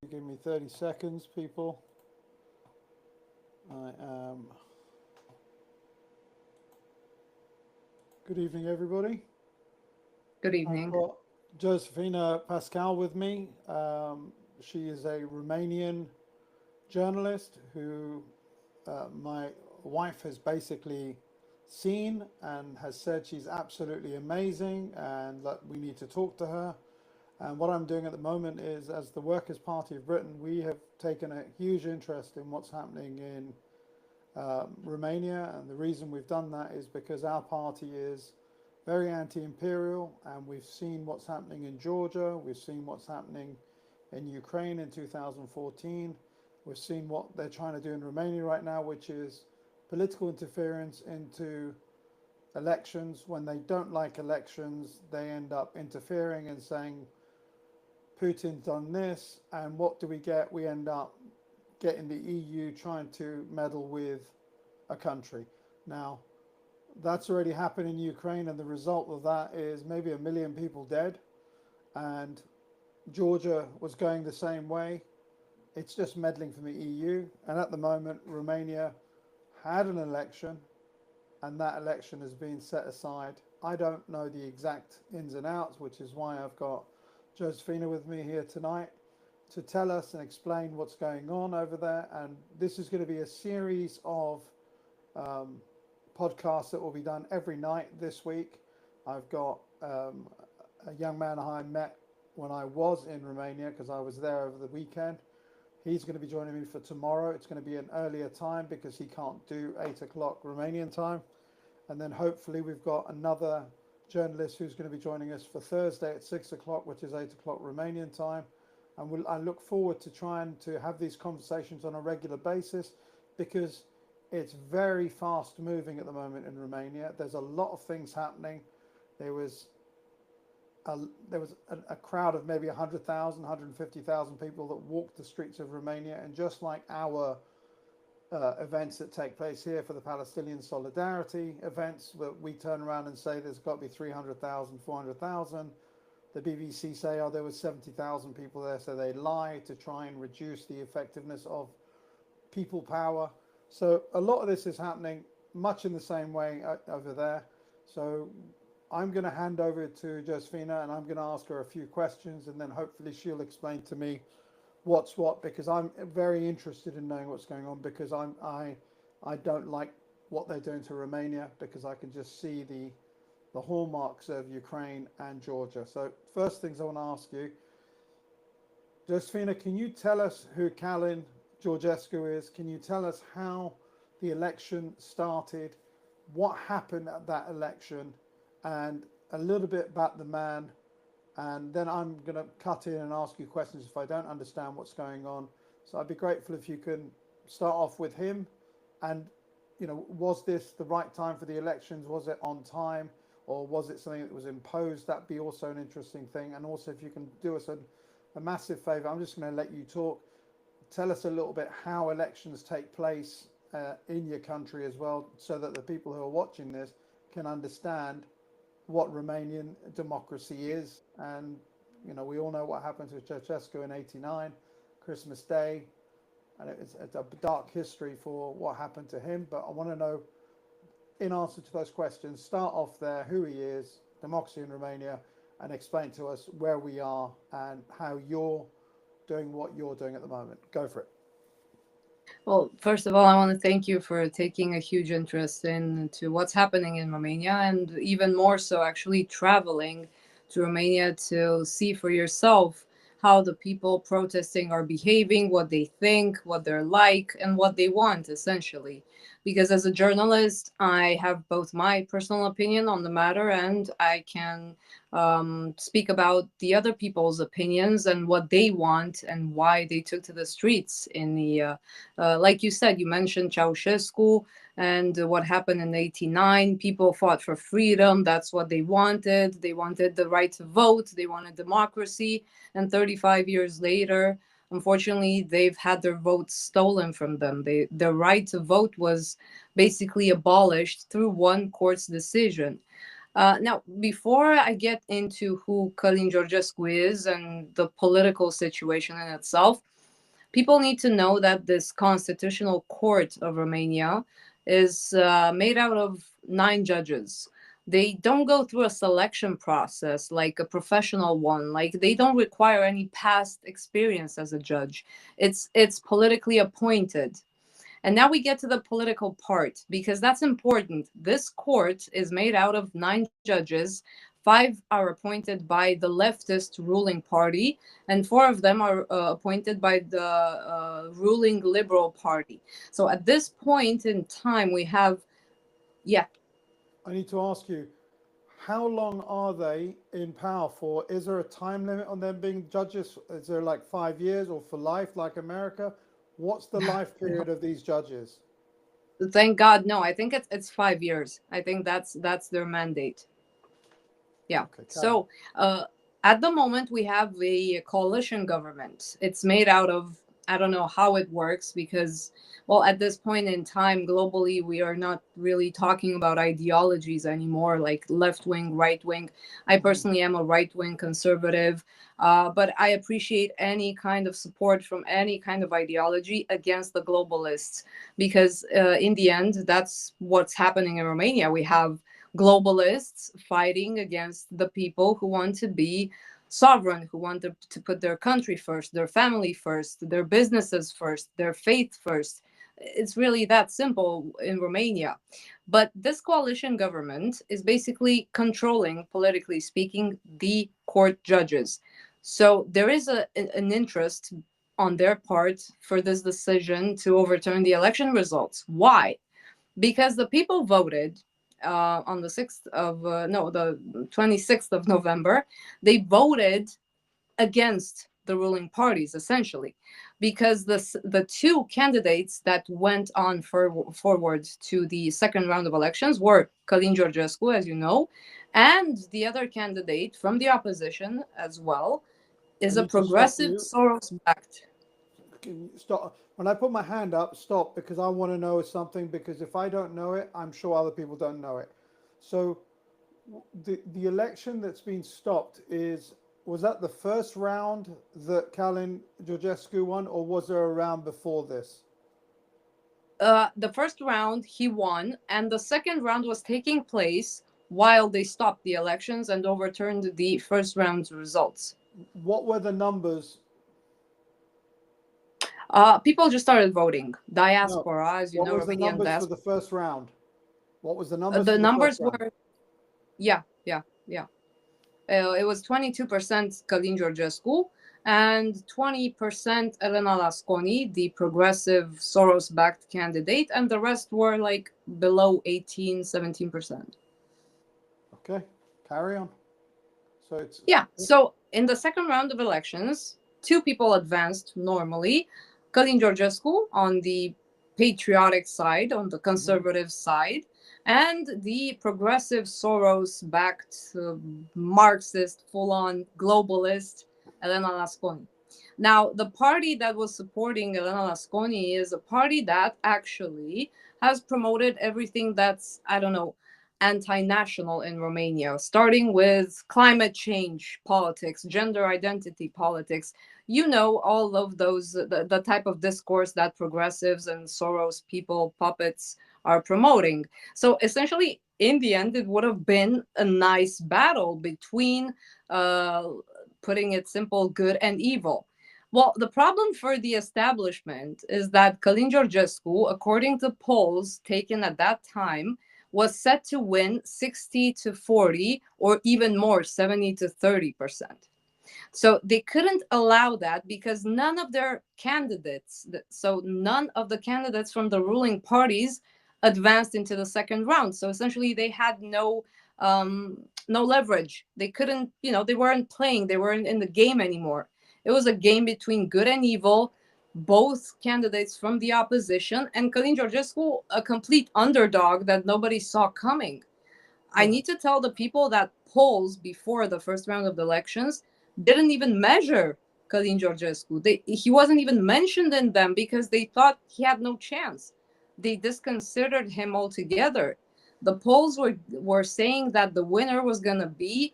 Give me 30 seconds, people. I am. Good evening, everybody. Good I've evening. got Josefina Pascal with me. She is a Romanian journalist who my wife has basically seen and has said she's absolutely amazing and that we need to talk to her. And what I'm doing at the moment is, as the Workers' Party of Britain, we have taken a huge interest in what's happening in Romania, and the reason we've done that is because our party is very anti-imperial, and we've seen what's happening in Georgia, we've seen what's happening in Ukraine in 2014, we've seen what they're trying to do in Romania right now, which is political interference into elections. When they don't like elections, they end up interfering and saying Putin's done this, and what do we get? We end up getting the EU trying to meddle with a country. Now, that's already happened in Ukraine, and the result of that is maybe 1 million people dead. And Georgia was going the same way. It's just meddling from the EU. And at the moment, Romania had an election, and that election has been set aside. I don't know the exact ins and outs, which is why I've got Josephina with me here tonight to tell us and explain what's going on over there. And this is going to be a series of um, podcasts that will be done every night this week. I've got a young man I met when I was in Romania because I was there over the weekend. He's going to be joining me for tomorrow. It's going to be an earlier time because he can't do 8 o'clock Romanian time. And then hopefully we've got another journalist who's going to be joining us for Thursday at 6 o'clock, which is 8 o'clock Romanian time. And I look forward to trying to have these conversations on a regular basis because it's very fast moving at the moment in Romania. There's a lot of things happening. There was a crowd of maybe 100,000, 150,000 people that walked the streets of Romania, and just like our events that take place here for the Palestinian solidarity events, that we turn around and say there's got to be 300,000, 400,000. The BBC say, oh, there was 70,000 people there, so they lie to try and reduce the effectiveness of people power. So a lot of this is happening much in the same way over there. So I'm going to hand over to Josephina and I'm going to ask her a few questions, and then hopefully she'll explain to me what's what, because I'm very interested in knowing what's going on, because I don't like what they're doing to Romania, because I can just see the hallmarks of Ukraine and Georgia. So first things I want to ask you, Josephina, can you tell us who Calin Georgescu is? Can you tell us how the election started, what happened at that election, and a little bit about the man? And then I'm going to cut in and ask you questions if I don't understand what's going on. So I'd be grateful if you can start off with him. And, was this the right time for the elections? Was it on time? Or was it something that was imposed? That'd be also an interesting thing. And also, if you can do us a massive favor, I'm just going to let you talk. Tell us a little bit how elections take place in your country as well, so that the people who are watching this can understand what Romanian democracy is. And, we all know what happened to Ceausescu in '89, Christmas Day, and it's a dark history for what happened to him. But I want to know, in answer to those questions, start off there, who he is, democracy in Romania, and explain to us where we are and how you're doing what you're doing at the moment. Go for it. Well, first of all, I want to thank you for taking a huge interest into what's happening in Romania, and even more so, actually traveling to Romania to see for yourself how the people protesting are behaving, what they think, what they're like, and what they want, essentially. Because as a journalist, I have both my personal opinion on the matter, and I can speak about the other people's opinions and what they want and why they took to the streets in the like you said, you mentioned Ceausescu and what happened in '89. People fought for freedom. That's what they wanted. They wanted the right to vote. They wanted democracy. And 35 years later, unfortunately, they've had their votes stolen from them. The right to vote was basically abolished through one court's decision. Now, before I get into who Călin Georgescu is and the political situation in itself, people need to know that this constitutional court of Romania is made out of 9 judges. They don't go through a selection process like a professional one. Like they don't require any past experience as a judge. It's politically appointed. And now we get to the political part because that's important. This court is made out of 9 judges. 5 are appointed by the leftist ruling party, and 4 of them are appointed by the ruling liberal party. So at this point in time, we have, yeah, I need to ask you, how long are they in power for? Is there a time limit on them being judges? Is there like 5 years or for life, like America? What's the life period of these judges? thank God, no, I think it's 5 years. I think that's their mandate. Yeah. Okay, carry on. So at the moment, we have a coalition government. It's made out of, I don't know how it works because, well, at this point in time, globally, we are not really talking about ideologies anymore, like left wing, right wing. I Mhm. personally am a right wing conservative, but I appreciate any kind of support from any kind of ideology against the globalists because, in the end, that's what's happening in Romania. We have globalists fighting against the people who want to be sovereign, who want to put their country first, their family first, their businesses first, their faith first. It's really that simple in Romania. But this coalition government is basically controlling, politically speaking, the court judges. So there is an interest on their part for this decision to overturn the election results. Why? Because the people voted on the 6th of no the 26th of November. They voted against the ruling parties essentially because the 2 candidates that went on forward to the second round of elections were Călin Georgescu, as you know, and the other candidate from the opposition as well I is a need to stop progressive you. Soros backed. Can you stop? When I put my hand up, stop because I want to know something. Because if I don't know it, I'm sure other people don't know it. So the election that's been stopped is, was that the first round that Kalin Georgescu won, or was there a round before this? The first round he won, and the second round was taking place while they stopped the elections and overturned the first round's results. What were the numbers? People just started voting. No. Diaspora, as you What know, was the Romanian numbers for diaspora. the first round? What was the numbers The for the first numbers round? were, yeah, yeah, yeah. It was 22% Călin Georgescu and 20% Elena Lasconi, the progressive Soros backed candidate, and the rest were like below 18, 17%. Okay, carry on. So it's Yeah. So in the second round of elections, 2 people advanced normally. Călin Georgescu on the patriotic side, on the mhm. conservative side, and the progressive Soros-backed, Marxist, full-on globalist Elena Lasconi. Now, the party that was supporting Elena Lasconi is a party that actually has promoted everything that's, I don't know, anti-national in Romania, starting with climate change politics, gender identity politics. You know, all of those, the type of discourse that progressives and Soros people, puppets, are promoting. So essentially, in the end, it would have been a nice battle between, uh, putting it simple, good and evil. Well, the problem for the establishment is that Călin Georgescu, according to polls taken at that time, was set to win 60 to 40 or even more, 70 to 30%. So they couldn't allow that because none of their candidates, so none of the candidates from the ruling parties advanced into the second round. So essentially they had no leverage. They couldn't, they weren't playing, they weren't in the game anymore. It was a game between good and evil, both candidates from the opposition, and Călin Georgescu, a complete underdog that nobody saw coming. I Right. need to tell the people that polls before the first round of the elections didn't even measure Călin Georgescu. He wasn't even mentioned in them because they thought he had no chance. They disconsidered him altogether. The polls were saying that the winner was going to be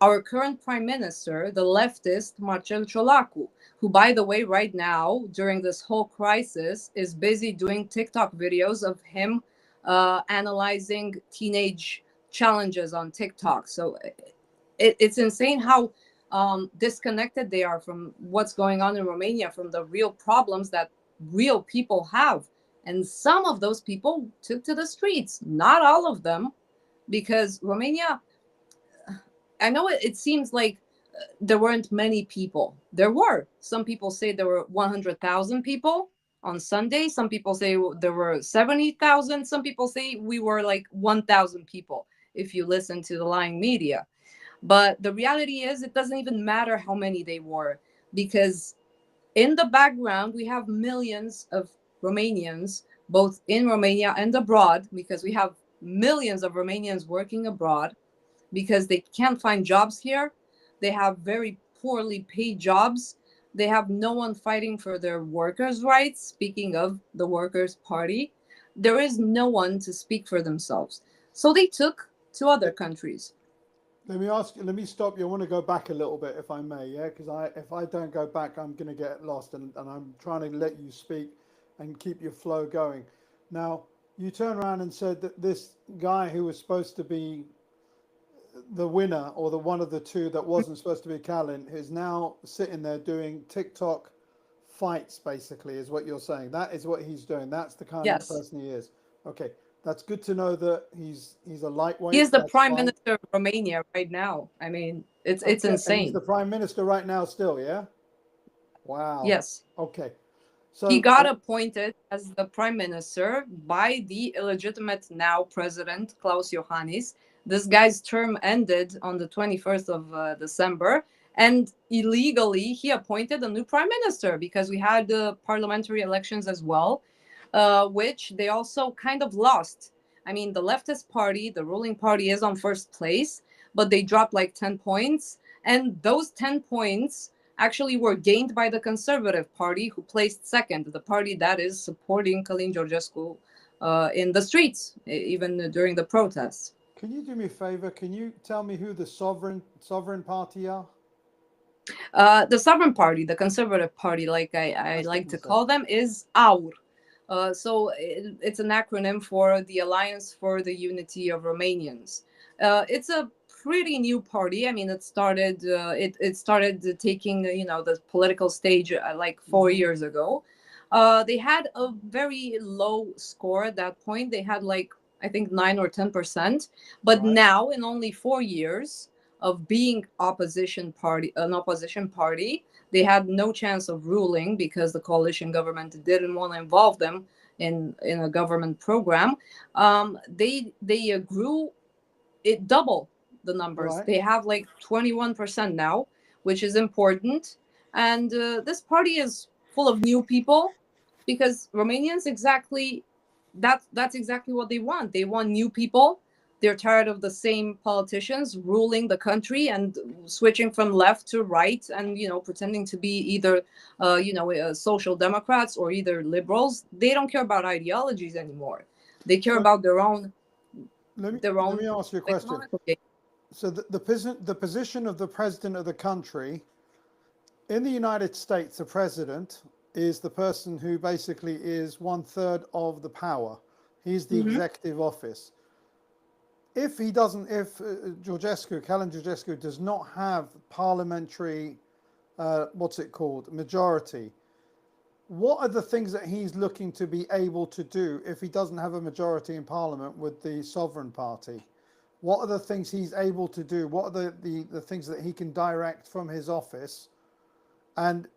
our current prime minister, the leftist Marcel Ciolacu, who, by the way, right now, during this whole crisis, is busy doing TikTok videos of him analyzing teenage challenges on TikTok. So it's insane how disconnected they are from what's going on in Romania, from the real problems that real people have. And some of those people took to the streets, not all of them, because Romania, I know it seems like there weren't many people. There were. Some people say there were 100,000 people on Sunday. Some people say there were 70,000. Some people say we were like 1,000 people, if you listen to the lying media. But the reality is, it doesn't even matter how many they were, because in the background, we have millions of Romanians, both in Romania and abroad, because we have millions of Romanians working abroad because they can't find jobs here. They have very poorly paid jobs. They have no one fighting for their workers' rights. Speaking of the Workers' Party, there is no one to speak for themselves. So they took to other countries. Let me stop you. I want to go back a little bit, if I may, yeah? Because if I don't go back, I'm going to get lost, and I'm trying to let you speak and keep your flow going. Now, you turn around and said that this guy who was supposed to be the winner, or the one of the two that wasn't supposed to be Callan, is now sitting there doing TikTok fights, basically, is what you're saying. That is what he's doing. That's the kind of Yes. person he is. Okay, that's good to know that he's a He is lightweight. the That's prime fine. minister of Romania right now. I mean, it's Okay, and he's insane. the prime minister right now still, yeah? Wow. Yes. Okay. He So, got appointed as the prime minister by the illegitimate now president, Klaus Iohannis. This guy's term ended on the 21st of December. And illegally, he appointed a new prime minister because we had parliamentary elections as well, which they also kind of lost. I mean, the leftist party, the ruling party, is on first place, but they dropped like 10 points. And those 10 points actually were gained by the Conservative Party, who placed second, the party that is supporting Călin Georgescu in the streets, even during the protests. can you do me a favor? Can you tell me who the sovereign party are? The Sovereign Party, the Conservative Party, like I That's what like you to said. call them, is AUR. It's an acronym for the Alliance for the Unity of Romanians. It's a pretty new party. I mean, it started taking the political stage like 4 years ago. They had a very low score at that point. They had like, I think, 9 or 10%. But Right. now, in only 4 years of being an opposition party, they had no chance of ruling because the coalition government didn't want to involve them in a government program. They grew it double the numbers. Right. They have like 21% now, which is important. And this party is full of new people because Romanians exactly that's exactly what they want. They want new people. They're tired of the same politicians ruling the country and switching from left to right and pretending to be either social democrats or either liberals. They don't care about ideologies anymore. They care So about their own let me ask you a question. economical gain. So the position of the president of the country in the United States, the president is the person who basically is one third of the power. He's the Mhm. executive office. If he doesn't, if Călin Georgescu does not have parliamentary, what's it called, majority, what are the things that he's looking to be able to do if he doesn't have a majority in parliament with the Sovereign Party? What are the things he's able to do? What are the things that he can direct from his office? And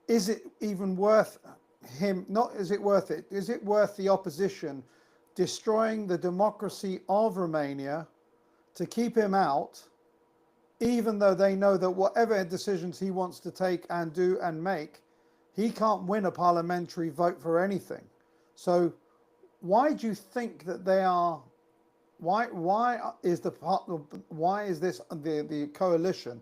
is it even worth him? Not is it worth it? Is it worth the opposition destroying the democracy of Romania to keep him out, even though they know that whatever decisions he wants to take and do and make, he can't win a parliamentary vote for anything. So why do you think that they are? Why is the coalition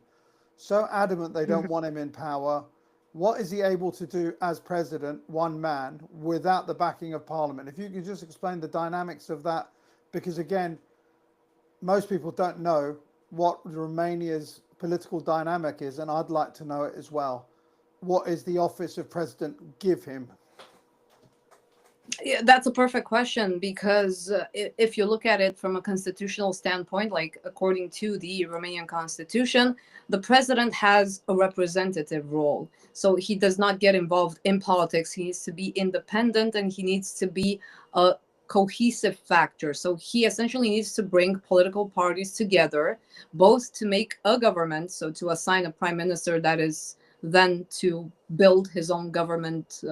so adamant they don't want him in power? What is he able to do as president, one man, without the backing of parliament? If you could just explain the dynamics of that because again, most people don't know what Romania's political dynamic is, and I'd like to know it as well. What is the office of president give him? Yeah, that's a perfect question because if you look at it from a constitutional standpoint, like according to the Romanian constitution, the president has a representative role. So he does not get involved in politics. He needs to be independent and he needs to be a cohesive factor. So he essentially needs to bring political parties together, both to make a government, so to assign a prime minister that is then to build his own government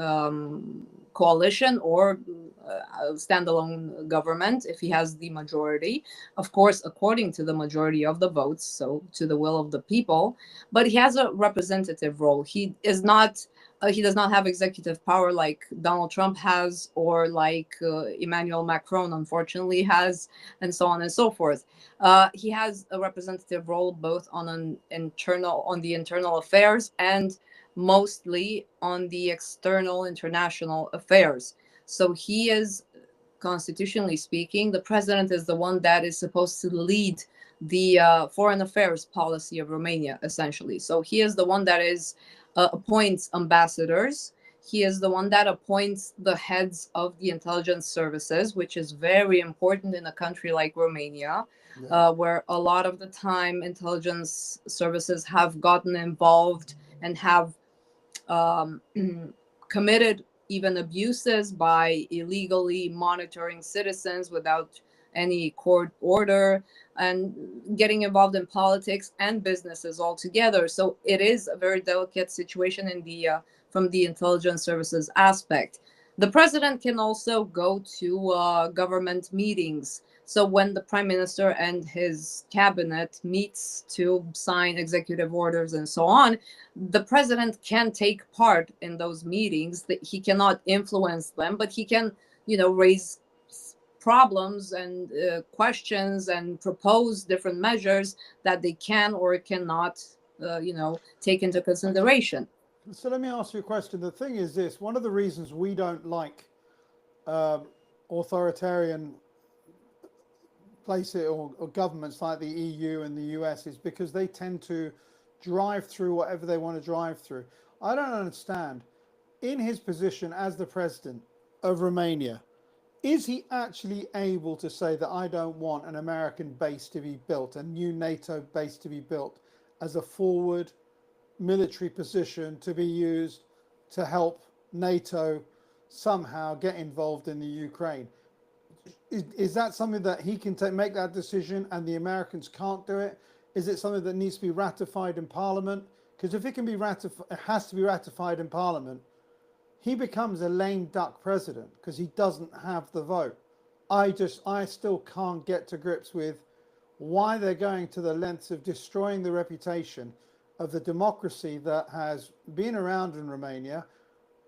coalition or a standalone government if he has the majority, of course, according to the majority of the votes, so to the will of the people. But he has a representative role. He does not have executive power like Donald Trump has, or like Emmanuel Macron, unfortunately, has, and so on and so forth. He has a representative role both on the internal affairs and mostly on the external international affairs. So he is, constitutionally speaking, the president is the one that is supposed to lead the foreign affairs policy of Romania, essentially. So he is the one that appoints ambassadors. He is the one that appoints the heads of the intelligence services, which is very important in a country like Romania, where a lot of the time intelligence services have gotten involved and have committed even abuses by illegally monitoring citizens without any court order and getting involved in politics and businesses altogether. So it is a very delicate situation in the from the intelligence services aspect. The president can also go to government meetings. So when the prime minister and his cabinet meets to sign executive orders and so on, the president can take part in those meetings. That he cannot influence them, but he can, raise problems and questions and propose different measures that they can or cannot, take into consideration. So let me ask you a question. The thing is this: one of the reasons we don't like um, authoritarian places or governments like the EU and the US is because they tend to drive through whatever they want to drive through. I don't understand. In his position as the president of Romania, is he actually able to say that I don't want an American base to be built, a new NATO base to be built as a forward military position to be used to help NATO somehow get involved in the Ukraine? Is that something that he can make that decision and the Americans can't do it? Is it something that needs to be ratified in Parliament? Because if it can be ratified, it has to be ratified in Parliament. He becomes a lame duck president because he doesn't have the vote. I still can't get to grips with why they're going to the lengths of destroying the reputation of the democracy that has been around in Romania.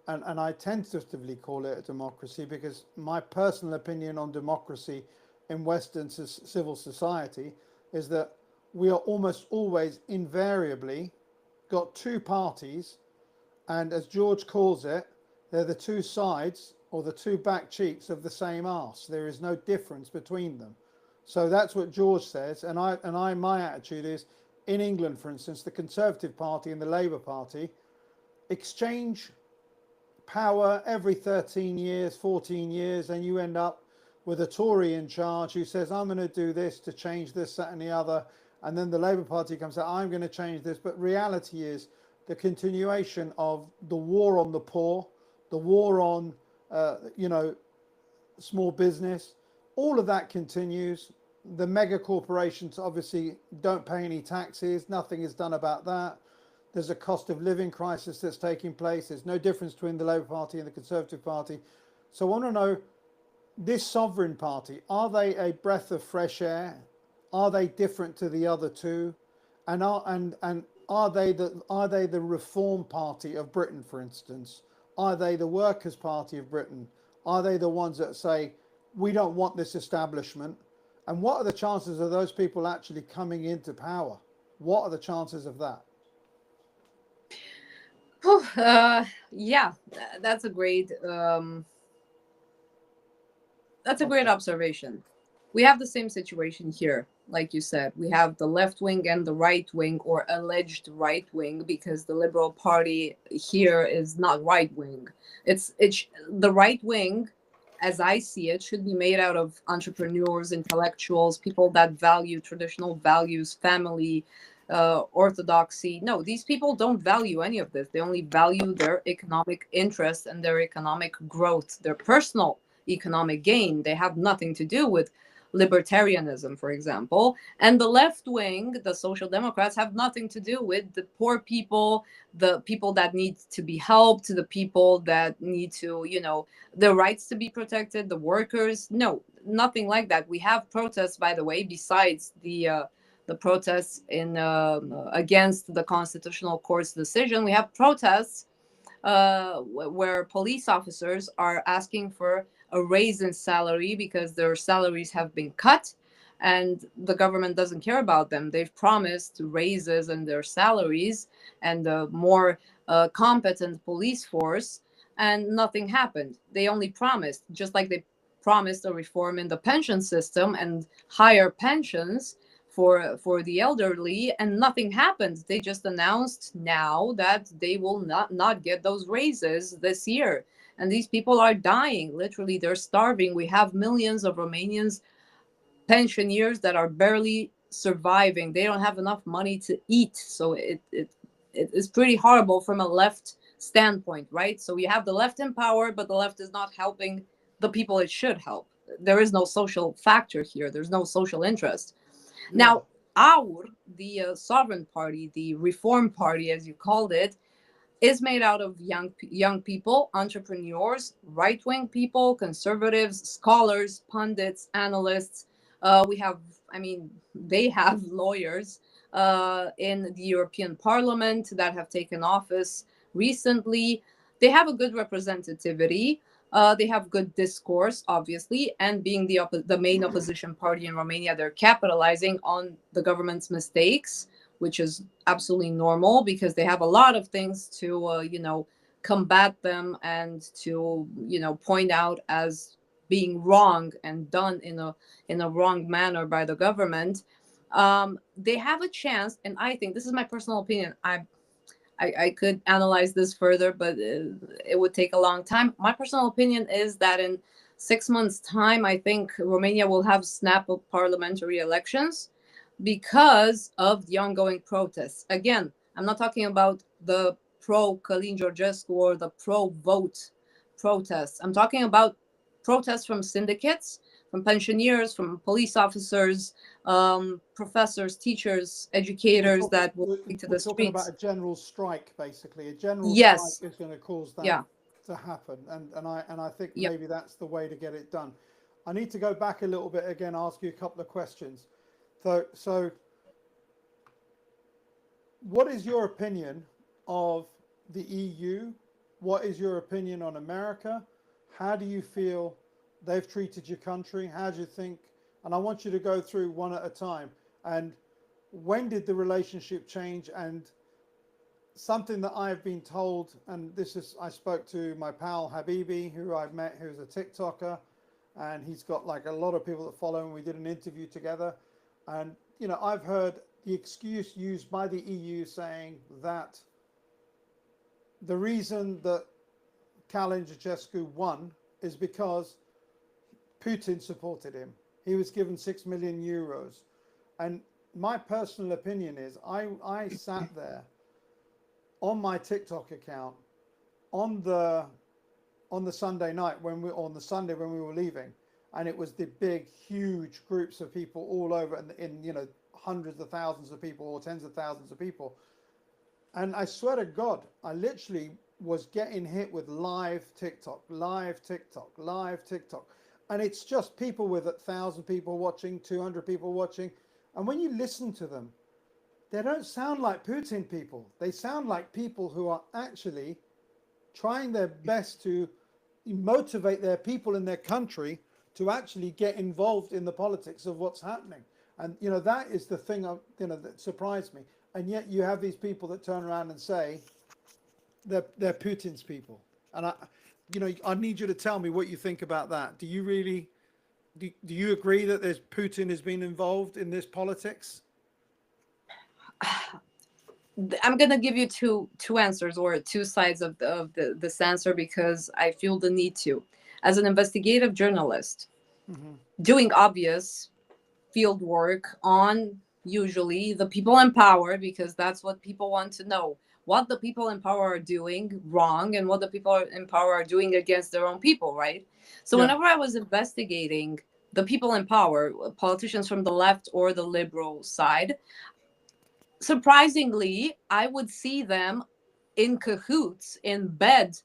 And I tentatively call it a democracy because my personal opinion on democracy in Western civil society is that we are almost always invariably got two parties, and as George calls it, they're the two sides or the two back cheeks of the same arse. There is no difference between them. So that's what George says, and my attitude is, in England, for instance, the Conservative Party and the Labour Party exchange power every 13 years, 14 years, and you end up with a Tory in charge who says, I'm going to do this to change this, that, and the other. And then the Labour Party comes out, I'm going to change this. But reality is the continuation of the war on the poor, the war on, small business, all of that continues. The mega corporations obviously don't pay any taxes. Nothing is done about that. There's a cost of living crisis that's taking place. There's no difference between the Labour Party and the Conservative Party. So I want to know, this sovereign party, are they a breath of fresh air? Are they different to the other two? And are they the Reform Party of Britain, for instance? Are they the Workers' Party of Britain? Are they the ones that say, we don't want this establishment? And what are the chances of those people actually coming into power? What are the chances of that? Yeah, that's a great observation. we have the same situation here. Like you said, we have the left wing and the right wing, or alleged right wing, because the Liberal Party here is not right wing. It's the right wing, as I see it, should be made out of entrepreneurs, intellectuals, people that value traditional values, family, orthodoxy. No, these people don't value any of this. They only value their economic interest and their economic growth, their personal economic gain. They have nothing to do with libertarianism, for example. And the left wing, the social democrats, have nothing to do with the poor people, the people that need to be helped, the people that need to, their rights to be protected, the workers. No, nothing like that. We have protests, by the way, besides the protests in against the constitutional court's decision. We have protests where police officers are asking for a raise in salary because their salaries have been cut, and the government doesn't care about them. They've promised raises in their salaries and a more competent police force, and nothing happened. They only promised, just like they promised a reform in the pension system and higher pensions for the elderly, and nothing happened. They just announced now that they will not get those raises this year, and these people are dying. Literally, they're starving. We have millions of Romanians, pensioners, that are barely surviving. They don't have enough money to eat. So it is pretty horrible from a left standpoint, right? So you have the left in power, but the left is not helping the people it should help. There is no social factor here. There's no social interest. Yeah. Now, our, the Sovereign Party, the Reform Party, as you called it, is made out of young people, entrepreneurs, right wing people, conservatives, scholars, pundits, analysts. We have, I mean, they have lawyers in the European Parliament that have taken office recently. They have a good representativity. They have good discourse, obviously, and being the main opposition party in Romania, they're capitalizing on the government's mistakes, which is absolutely normal because they have a lot of things to, combat them and to, point out as being wrong and done in a wrong manner by the government. They have a chance, and I think this is my personal opinion. I could analyze this further, but it would take a long time. My personal opinion is that in 6 months' time, I think Romania will have snap of parliamentary elections because of the ongoing protests. Again, I'm not talking about the pro Călin Georgescu or the pro vote protests. I'm talking about protests from syndicates, from pensioners, from police officers, professors, teachers, educators that will take to We're the talking about streets. a general strike, basically. A general strike Yes. is going to cause that Yeah. to happen, and I think Yep. maybe that's the way to get it done. I need to go back a little bit again, ask you a couple of questions. So what is your opinion of the EU? What is your opinion on America? How do you feel they've treated your country? How do you think? And I want you to go through one at a time. And when did the relationship change? And something that I've been told, and this is, I spoke to my pal Habibi, who I've met, who's a TikToker, and he's got like a lot of people that follow him. We did an interview together, and I've heard the excuse used by the EU saying that the reason that Călin Georgescu won is because Putin supported him. He was given 6 million euros. And my personal opinion is I sat there on my TikTok account on the Sunday night on the Sunday when we were leaving, and it was the big, huge groups of people all over, and in hundreds of thousands of people or tens of thousands of people. And I swear to God, I literally was getting hit with live TikTok. And it's just people with 1,000 people watching, 200 people watching. And when you listen to them, they don't sound like Putin people. They sound like people who are actually trying their best to motivate their people in their country to actually get involved in the politics of what's happening. And that is the thing that surprised me. And yet you have these people that turn around and say they're Putin's people. And I need you to tell me what you think about that. Do you really do you agree that there's Putin has been involved in this politics? I'm gonna give you two answers, or two sides of this answer, because I feel the need to. As an investigative journalist, Hmm. doing obvious field work on usually the people in power, because that's what people want to know, what the people in power are doing wrong and what the people in power are doing against their own people, right? So Yeah. whenever I was investigating the people in power, politicians from the left or the liberal side, surprisingly, I would see them in cahoots, in bed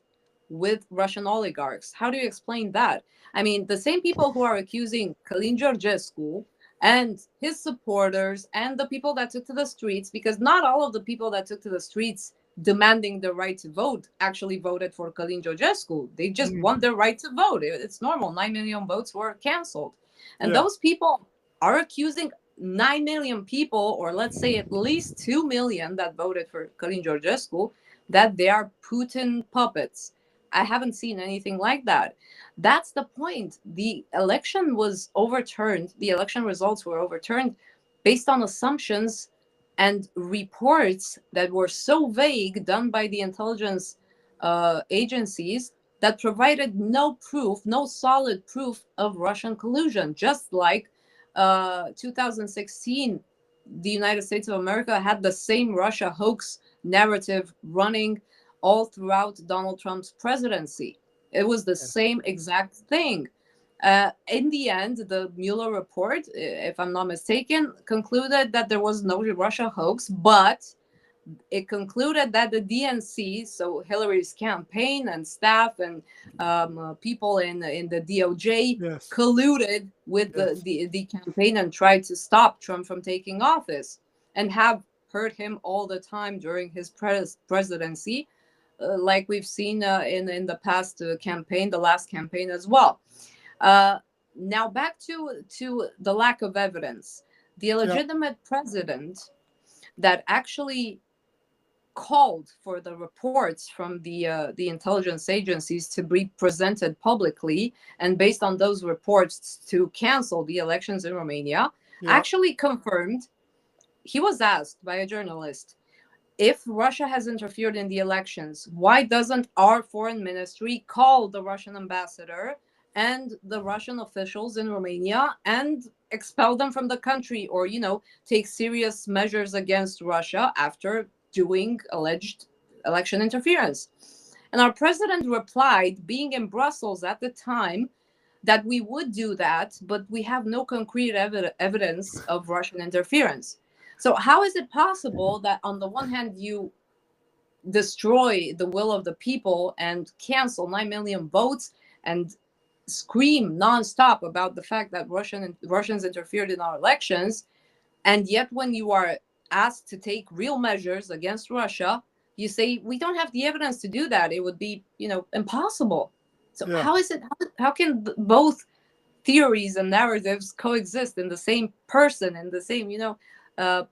with Russian oligarchs. How do you explain that? I mean, the same people who are accusing Călin Georgescu and his supporters and the people that took to the streets, because not all of the people that took to the streets demanding the right to vote actually voted for Călin Georgescu. They just Mm. want their right to vote. It's normal. 9 million votes were canceled. And Yeah. those people are accusing 9 million people, or let's say at least 2 million that voted for Călin Georgescu, that they are Putin puppets. I haven't seen anything like that. That's the point. The election was overturned, the election results were overturned based on assumptions and reports that were so vague, done by the intelligence agencies, that provided no proof, no solid proof of Russian collusion. Just like 2016, the United States of America had the same Russia hoax narrative running all throughout Donald Trump's presidency. It was the Yes. same exact thing. In the end, the Mueller report, if I'm not mistaken, concluded that there was no Russia hoax, but it concluded that the DNC, so Hillary's campaign and staff and people in the DOJ, Yes. colluded with Yes. the campaign and tried to stop Trump from taking office, and have hurt him all the time during his presidency, like we've seen in the past campaign, the last campaign as well. Uh, Now back to the lack of evidence. The Yeah. illegitimate president that actually called for the reports from the intelligence agencies to be presented publicly, and based on those reports to cancel the elections in Romania, Yeah. actually confirmed. He was asked by a journalist, if Russia has interfered in the elections, why doesn't our foreign ministry call the Russian ambassador and the Russian officials in Romania and expel them from the country, or, take serious measures against Russia after doing alleged election interference? And our president replied, being in Brussels at the time, that we would do that, but we have no concrete evidence of Russian interference. So, how is it possible that on the one hand you destroy the will of the people and cancel 9 million votes and scream nonstop about the fact that Russians interfered in our elections, and yet when you are asked to take real measures against Russia, you say we don't have the evidence to do that. It would be, impossible. So Yeah. how is it? How can both theories and narratives coexist in the same person, in the same,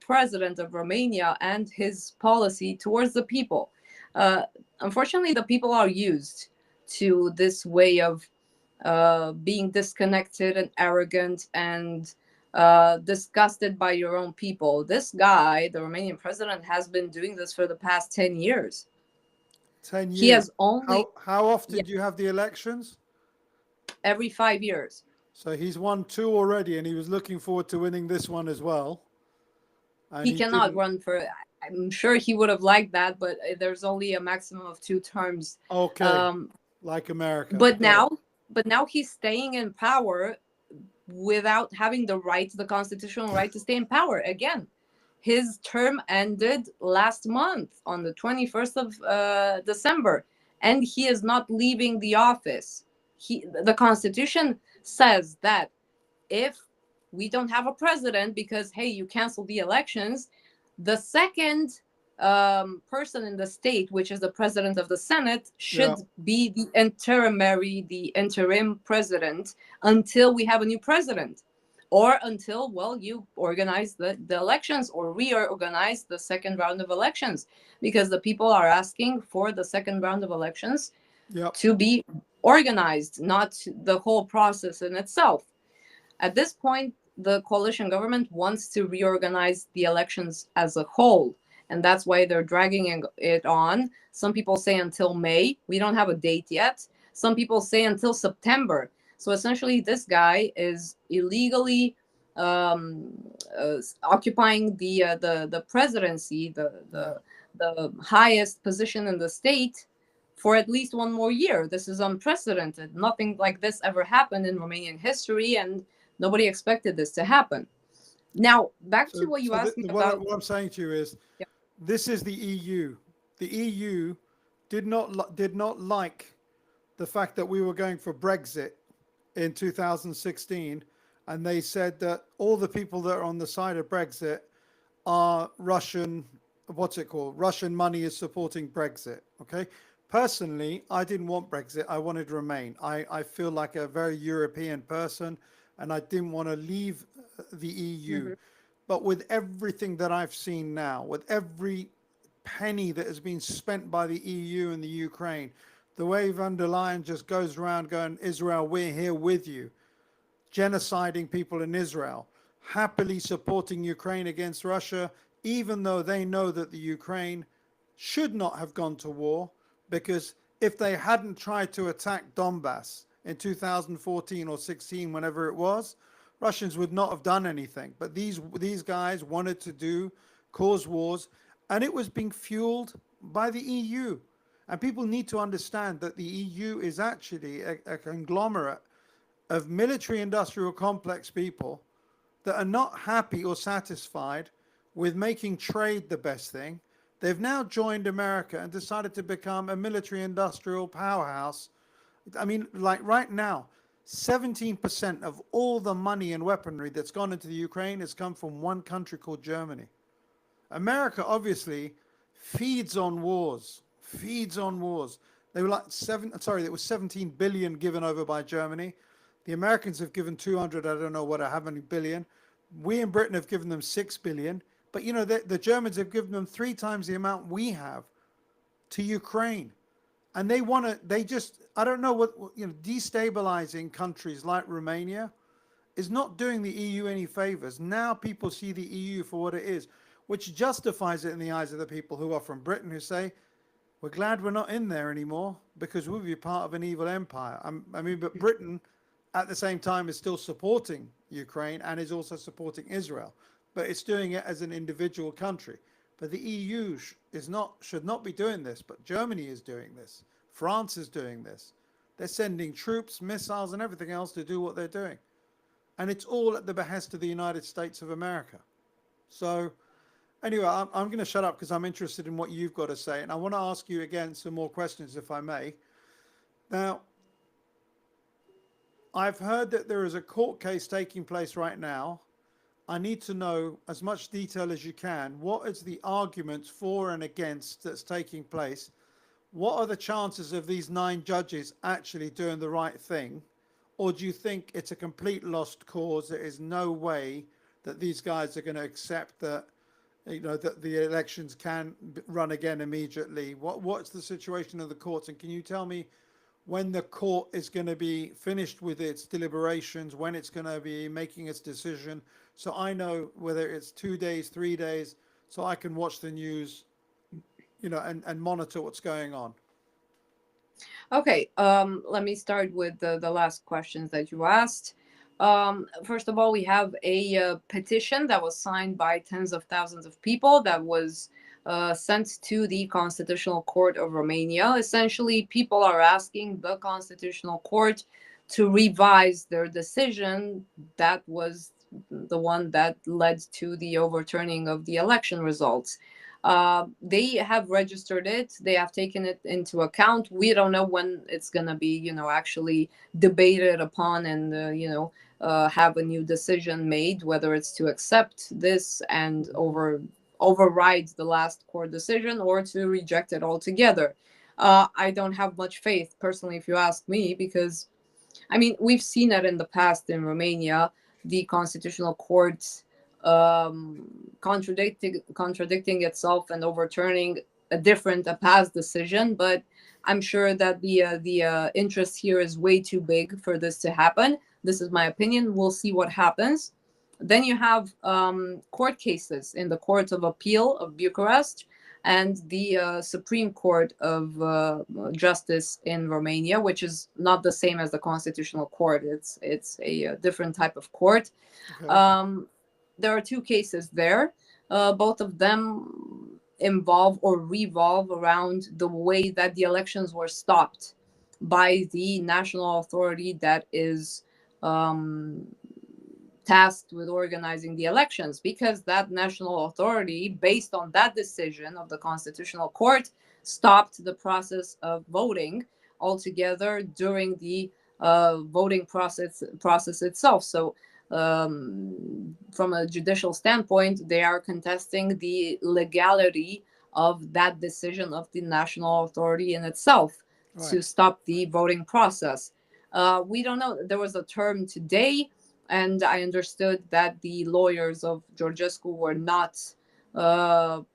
president of Romania and his policy towards the people? Uh, Unfortunately, the people are used to this way of being disconnected and arrogant and disgusted by your own people. This guy, the Romanian president, has been doing this for the past 10 years. 10 He years. has only, How often yeah, do you have the elections? every 5 years. So he's won two already, and he was looking forward to winning this one as well. And He he cannot didn't. run for, I'm sure he would have liked that, but there's only a maximum of 2 terms. Okay. Um, Like America. but Got it. now, but now he's staying in power without having the right, the constitutional right to stay in power again. His term ended last month on the 21st of December, and he is not leaving the office. The Constitution says that if we don't have a president because, hey, you canceled the elections, the second person in the state, which is the president of the Senate, Yeah. should be the interim president until we have a new president, or until, well, you organize the elections or reorganize the second round of elections, because the people are asking for the second round of elections Yeah. to be organized, not the whole process in itself. At this point, the coalition government wants to reorganize the elections as a whole. And that's why they're dragging it on. Some people say until May. We don't have a date yet. Some people say until September. So essentially, this guy is illegally occupying the presidency, Yeah. the highest position in the state, for at least one more year. This is unprecedented. Nothing like this ever happened in Romanian history, and nobody expected this to happen. Now, back to So, what you so asked me what, about. what I'm saying to you is, Yeah. this is the EU. The EU did not like the fact that we were going for Brexit in 2016, and they said that all the people that are on the side of Brexit are Russian. What's it called? Russian money is supporting Brexit. Okay. Personally, I didn't want Brexit. I wanted to remain. I feel like a very European person, and I didn't want to leave the EU. Mhm. But with everything that I've seen now, with every penny that has been spent by the EU and the Ukraine, the way von der Leyen just goes around going, Israel, we're here with you, genociding people in Israel, happily supporting Ukraine against Russia, even though they know that the Ukraine should not have gone to war, because if they hadn't tried to attack Donbass in 2014 or 16, whenever it was, Russians would not have done anything. But these guys wanted to cause wars, and it was being fueled by the EU. And people need to understand that the EU is actually a conglomerate of military industrial complex people that are not happy or satisfied with making trade the best thing. They've now joined America and decided to become a military industrial powerhouse. I mean, like right now, 17% of all the money and weaponry that's gone into the Ukraine has come from one country called Germany. America obviously feeds on wars, feeds on wars. They were like there was 17 billion given over by Germany. The Americans have given 200, I don't know what, how many billion. We in Britain have given them 6 billion. But you know, the Germans have given them 3 times the amount we have to Ukraine. And they want to, they just, I don't know what, destabilizing countries like Romania is not doing the EU any favors. Now people see the EU for what it is, which justifies it in the eyes of the people who are from Britain, who say, we're glad we're not in there anymore because we'll be part of an evil empire. I mean, but Britain at the same time is still supporting Ukraine and is also supporting Israel, but it's doing it as an individual country. But the EU should not be doing this, but Germany is doing this. France is doing this. They're sending troops, missiles, and everything else to do what they're doing. And it's all at the behest of the United States of America. So anyway, I'm going to shut up because I'm interested in what you've got to say. And I want to ask you again some more questions, if I may. Now, I've heard that there is a court case taking place right now. I need to know as much detail as you can. What is the arguments for and against that's taking place? What are the chances of these 9 judges actually doing the right thing? Or do you think it's a complete lost cause? There is no way that these guys are going to accept that, that the elections can run again immediately. What's the situation of the courts? And can you tell me when the court is going to be finished with its deliberations, when it's going to be making its decision, so I know whether it's 2 days, 3 days, so I can watch the news, and monitor what's going on. Okay, let me start with the last questions that you asked. First of all, we have a petition that was signed by tens of thousands of people that was sent to the Constitutional Court of Romania. Essentially, people are asking the Constitutional Court to revise their decision that was the one that led to the overturning of the election results. They have registered it. They have taken it into account. We don't know when it's gonna be, actually debated upon and have a new decision made, whether it's to accept this and override the last court decision or to reject it altogether. I don't have much faith personally, if you ask me, because I mean, we've seen it in the past in Romania, the constitutional court contradicting itself and overturning a past decision, but I'm sure that the interest here is way too big for this to happen. This is my opinion. We'll see what happens. Then you have court cases in the Court of Appeal of Bucharest and the Supreme Court of Justice in Romania, which is not the same as the Constitutional Court. It's a different type of court. Okay. There are two cases there. Both of them involve or revolve around the way that the elections were stopped by the national authority that is um, tasked with organizing the elections, because that national authority, based on that decision of the Constitutional Court, stopped the process of voting altogether during the voting process itself. So from a judicial standpoint, they are contesting the legality of that decision of the national authority in itself Right. to stop the voting process. We don't know. There was a term today, and I understood that the lawyers of Georgescu were not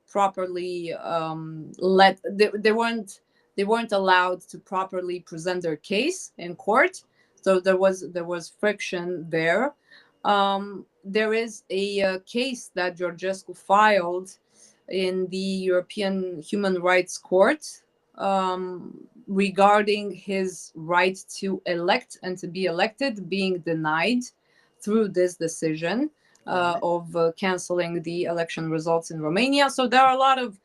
properly let. They weren't allowed to properly present their case in court. So there was friction there. There is a case that Georgescu filed in the European Human Rights Court regarding his right to elect and to be elected being denied through this decision Right. of canceling the election results in Romania. So there are a lot of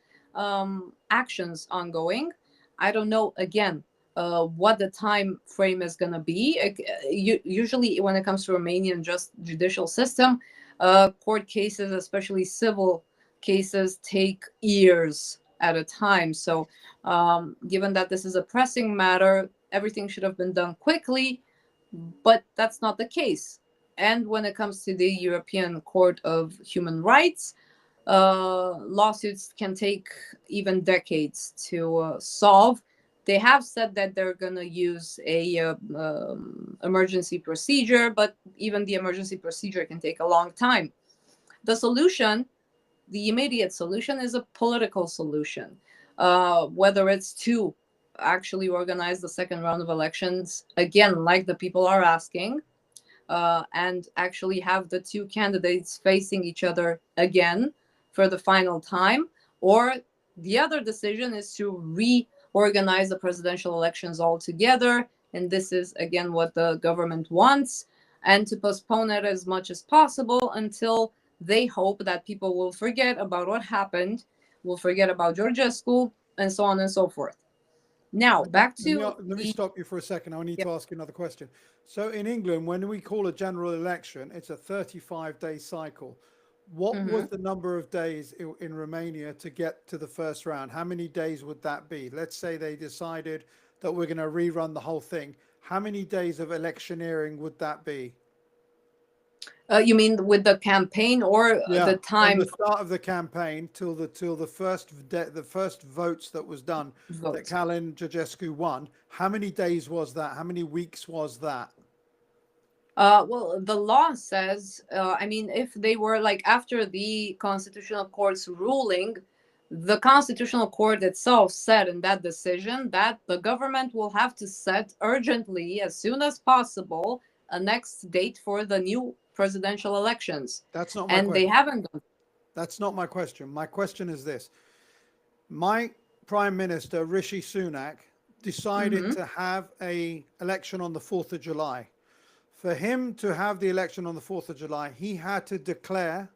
actions ongoing. I don't know, again, what the time frame is going to be. Usually, when it comes to Romanian just judicial system, court cases, especially civil cases, take years at a time. So, given that this is a pressing matter, everything should have been done quickly, but that's not the case. And when it comes to the European Court of Human Rights, lawsuits can take even decades to solve. They have said that they're going to use a emergency procedure, but even the emergency procedure can take a long time. The solution, the immediate solution, is a political solution. Whether it's to actually organize the second round of elections again, like the people are asking, and actually have the two candidates facing each other again for the final time. Or the other decision is to reorganize the presidential elections altogether. And this is, again, what the government wants, and to postpone it as much as possible until they hope that people will forget about what happened, will forget about Georgescu, and so on and so forth. Now, back to Let me the. stop you for a second. I need Yeah. to ask you another question. So in England, when we call a general election, it's a 35-day cycle. What was Mhm. the number of days in Romania to get to the first round? How many days would that be? Let's say they decided that we're going to rerun the whole thing. How many days of electioneering would that be? You mean with the campaign or Yeah, the from the time start of the campaign till the first votes that was done that vote? Calin Georgescu won. How many days was that? How many weeks was that? Well, the law says, I mean, if they were like after the Constitutional Court's ruling, the Constitutional Court itself said in that decision that the government will have to set urgently, as soon as possible, a next date for the new presidential elections. That's not my And they question. haven't done. That's not my question. My question is this. My Prime Minister, Rishi Sunak, decided Mm-hmm. to have a election on the 4th of July. For him to have the election on the 4th of July, he had to declare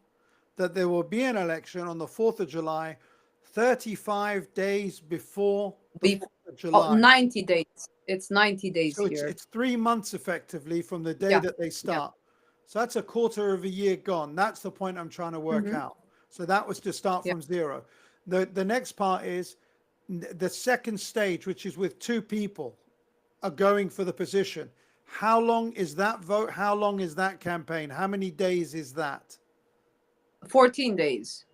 that there will be an election on the 4th of July, 35 days before the Before, 4th of oh, July. 90 days. It's 90 days So here. it's 3 months effectively from the day Yeah. that they Yeah. start. So that's a quarter of a year gone. That's the point I'm trying to work Mm-hmm. out. So that was to start Yeah. from zero. The next part is the second stage, which is with two people are going for the position. How long is that vote? How long is that campaign? How many days is that? 14 days.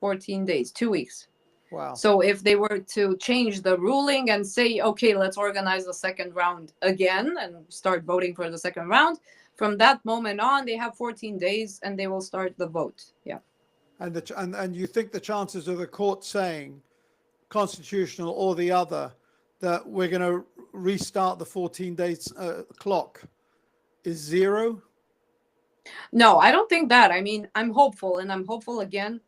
14 days, 2 weeks. Wow. So if they were to change the ruling and say, okay, let's organize the second round again and start voting for the second round, from that moment on, they have 14 days and they will start the vote. Yeah. And you think the chances of the court saying constitutional or the other, that we're going to restart the 14 days clock is zero? No, I don't think that. I mean, I'm hopeful, and I'm hopeful again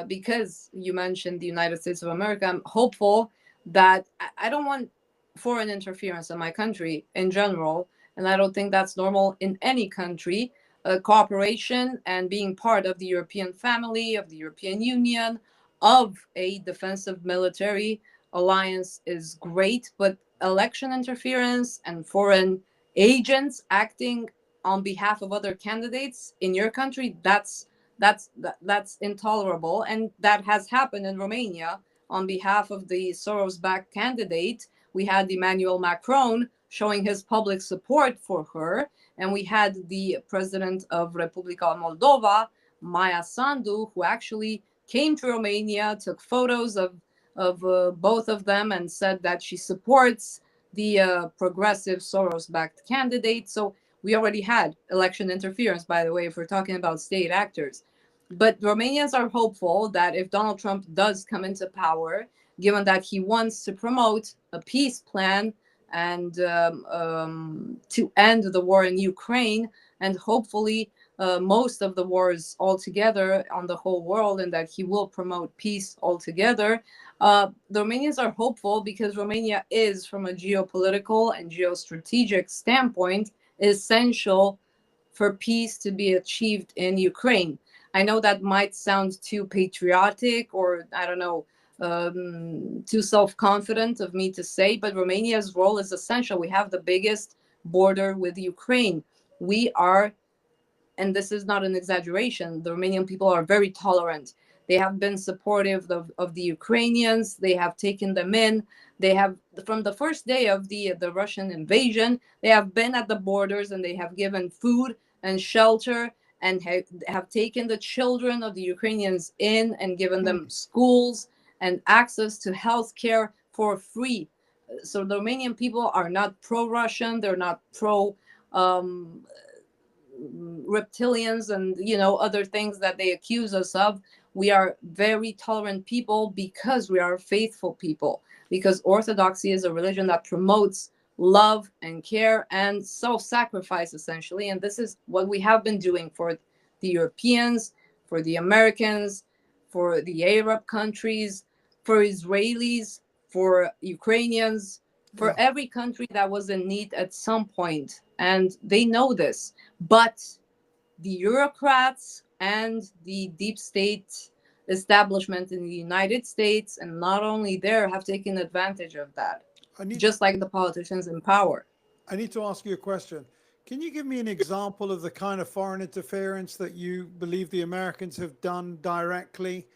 because you mentioned the United States of America. I'm hopeful that I don't want foreign interference in my country in general, and I don't think that's normal in any country. Cooperation and being part of the European family, of the European Union, of a defensive military alliance is great, but election interference and foreign agents acting on behalf of other candidates in your country, that's intolerable, and that has happened in Romania on behalf of the Soros-backed candidate. We had Emmanuel Macron showing his public support for her, and we had the president of Republica Moldova, Maya Sandu, who actually came to Romania, took photos of both of them, and said that she supports the progressive Soros-backed candidate. So we already had election interference, by the way, if we're talking about state actors. But Romanians are hopeful that if Donald Trump does come into power, given that he wants to promote a peace plan and to end the war in Ukraine, and hopefully most of the wars altogether on the whole world, and that he will promote peace altogether. The Romanians are hopeful because Romania is, from a geopolitical and geostrategic standpoint, essential for peace to be achieved in Ukraine. I know that might sound too patriotic, or I don't know, too self-confident of me to say, but Romania's role is essential. We have the biggest border with Ukraine. We are, and this is not an exaggeration, the Romanian people are very tolerant. They have been supportive of the Ukrainians. They have taken them in. They have, from the first day of the Russian invasion, they have been at the borders, and they have given food and shelter, and have taken the children of the Ukrainians in and given them schools and access to health care for free. So the Romanian people are not pro-Russian. They're not pro reptilians and other things that they accuse us of. We are very tolerant people because we are faithful people, because Orthodoxy is a religion that promotes love and care and self-sacrifice, essentially. And this is what we have been doing for the Europeans, for the Americans, for the Arab countries, for Israelis, for Ukrainians, Yeah. for every country that was in need at some point. And they know this. But the bureaucrats and the deep state establishment in the United States, and not only there, have taken advantage of that, I need just like the politicians in power. I need to ask you a question. Can you give me an example of the kind of foreign interference that you believe the Americans have done directly?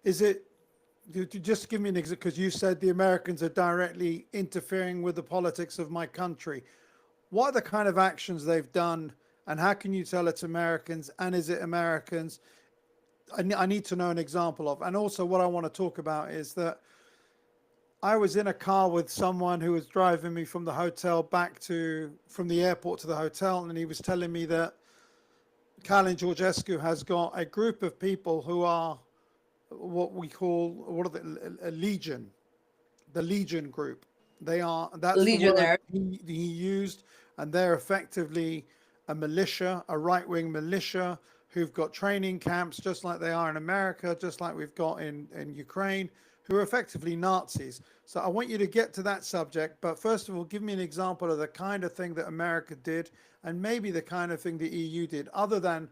Is it, just give me an example, because you said the Americans are directly interfering with the politics of my country. What are the kind of actions they've done, and how can you tell it's Americans, and is it Americans? I need to know an example of. And also, what I want to talk about is that I was in a car with someone who was driving me from the hotel from the airport to the hotel, and he was telling me that Calin Georgescu has got a group of people who are what we call, what are they, a legion, the Legion group. That's the word Legionnaire. he used, and they're effectively a militia, a right-wing militia who've got training camps just like they are in America, just like we've got in Ukraine, who are effectively Nazis. So I want you to get to that subject, but first of all, give me an example of the kind of thing that America did, and maybe the kind of thing the EU did, other than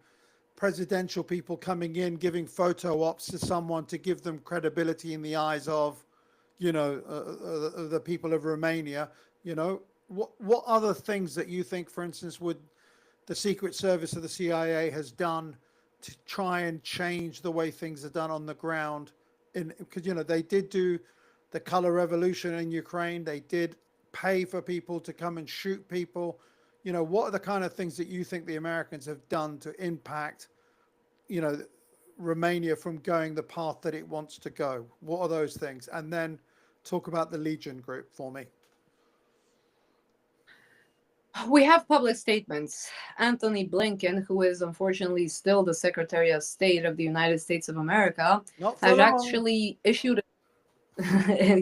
presidential people coming in, giving photo ops to someone to give them credibility in the eyes of, the people of Romania. What other things that you think, for instance, would the Secret Service of the CIA has done to try and change the way things are done on the ground? Because they did do the color revolution in Ukraine. They did pay for people to come and shoot people. What are the kind of things that you think the Americans have done to impact, Romania from going the path that it wants to go? What are those things? And then talk about the Legion group for me. We have public statements. Anthony Blinken, who is unfortunately still the Secretary of State of the United States of America, Not for has long. actually issued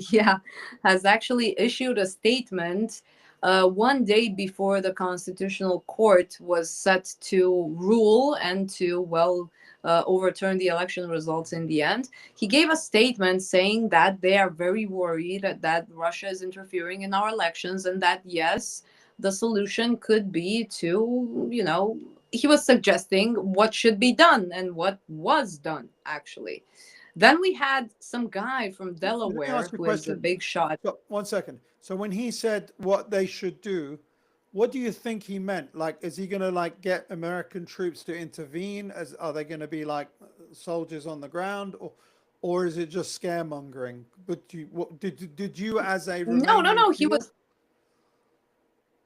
yeah, has actually issued a statement one day before the Constitutional Court was set to rule and to, well, overturn the election results in the end. He gave a statement saying that they are very worried that Russia is interfering in our elections, and that, yes, the solution could be to, he was suggesting what should be done and what was done, actually. Then we had some guy from Let me ask Delaware you a who is a question. big shot. So, 1 second. So when he said what they should do, what do you think he meant? Like, is he going to like get American troops to intervene? As are they going to be like soldiers on the ground, or is it just scaremongering? But did you as a No, no, Romanian no. feel?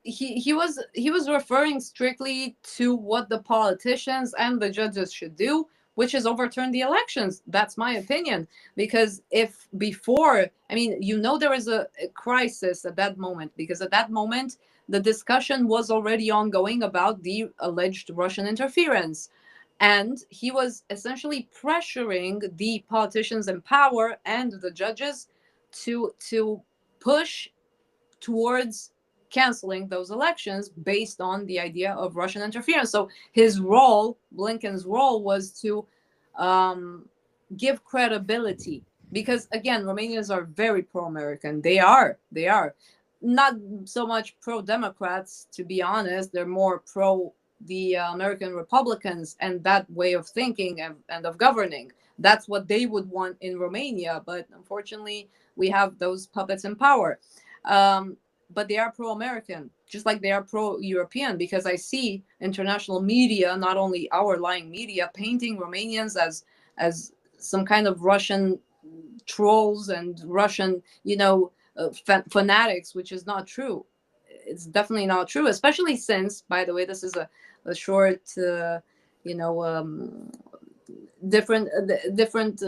He was referring strictly to what the politicians and the judges should do, which is overturn the elections. That's my opinion. Because if before, I mean, there was a crisis at that moment, because at that moment the discussion was already ongoing about the alleged Russian interference. And he was essentially pressuring the politicians in power and the judges to push towards canceling those elections based on the idea of Russian interference. So his role, Blinken's role, was to um, give credibility, because again, Romanians are very pro-American. They are not so much pro-Democrats, to be honest. They're more pro the American Republicans and that way of thinking and of governing. That's what they would want in Romania, but unfortunately, we have those puppets in power. Um, but they are pro-American, just like they are pro-European, because I see international media, not only our lying media, painting Romanians as some kind of Russian trolls and Russian, fanatics, which is not true. It's definitely not true, especially since, by the way, this is a short, you know, different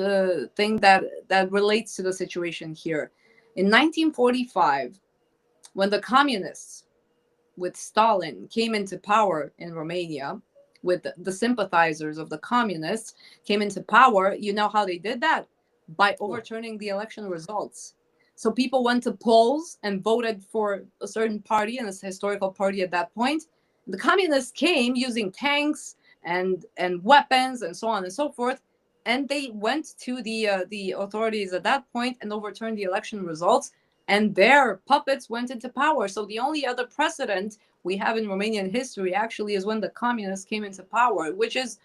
thing that relates to the situation here. In 1945, when the communists with Stalin came into power in Romania, with the sympathizers of the communists came into power, you know how they did that? By Oh, overturning the election results. So people went to polls and voted for a certain party, and it's a historical party at that point. The communists came using tanks and weapons and so on and so forth, and they went to the authorities at that point and overturned the election results, and their puppets went into power. So the only other precedent we have in Romanian history actually is when the communists came into power, which is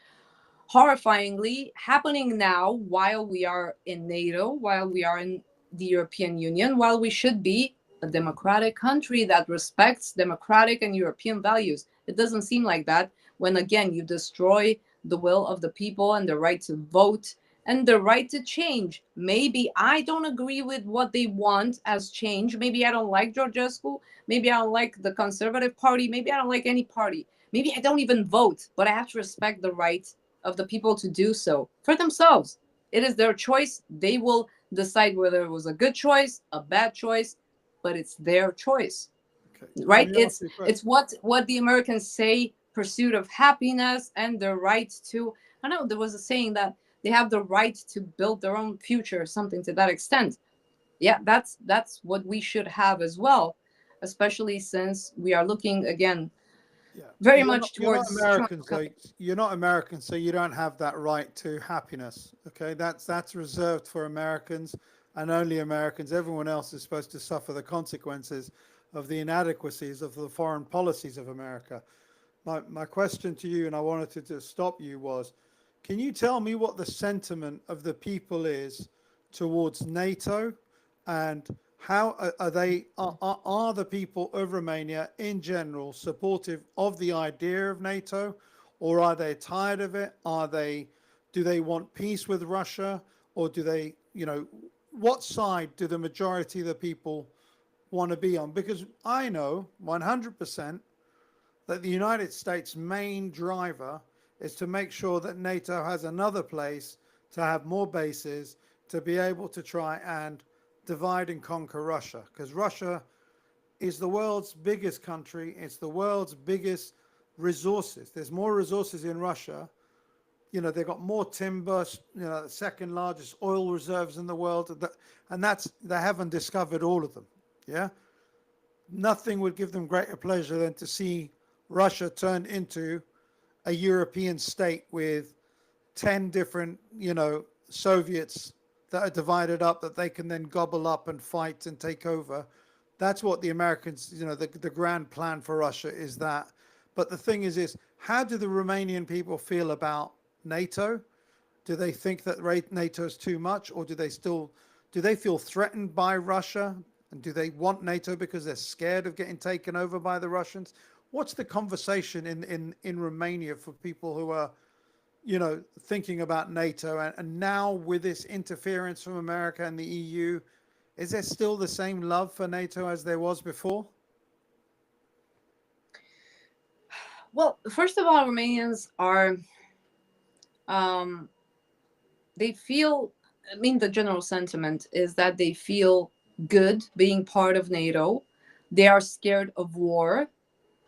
horrifyingly happening now while we are in NATO, while we are in the European Union, while we should be a democratic country that respects democratic and European values. It doesn't seem like that when, again, you destroy the will of the people and the right to vote and the right to change. Maybe I don't agree with what they want as change. Maybe I don't like Georgescu. Maybe I don't like the Conservative Party. Maybe I don't like any party. Maybe I don't even vote, but I have to respect the right of the people to do so for themselves. It is their choice. They will decide whether it was a good choice, a bad choice, but it's their choice, okay. Let right? me ask It's you a question. it's what the Americans say: pursuit of happiness and their right to. I know there was a saying that they have the right to build their own future, something to that extent. Yeah, that's what we should have as well, especially since we are looking again Yeah, very much you're not towards Trump American, so coming. you're not American, so you don't have that right to happiness. Okay, that's reserved for Americans and only Americans. Everyone else is supposed to suffer the consequences of the inadequacies of the foreign policies of America. My question to you, and I wanted to stop you, was can you tell me what the sentiment of the people is towards NATO, and how are they are the people of Romania in general supportive of the idea of NATO, or are they tired of it? Do they want peace with Russia, or do they, what side do the majority of the people want to be on? Because I know 100% that the United States' main driver is to make sure that NATO has another place to have more bases to be able to try and divide and conquer Russia. Because Russia is the world's biggest country, it's the world's biggest resources. There's more resources in Russia they've got more timber, the second largest oil reserves in the world, and they haven't discovered all of them. Yeah, nothing would give them greater pleasure than to see Russia turned into a European state with 10 different, Soviets that are divided up that they can then gobble up and fight and take over. That's what the Americans, the grand plan for Russia is that. But the thing is how do the Romanian people feel about NATO? Do they think that NATO is too much, or do they feel threatened by Russia? And do they want NATO because they're scared of getting taken over by the Russians? What's the conversation in Romania for people who are, thinking about NATO? And now with this interference from America and the EU, is there still the same love for NATO as there was before? Well, first of all, Romanians are, they feel, I mean, the general sentiment is that they feel good being part of NATO. They are scared of war,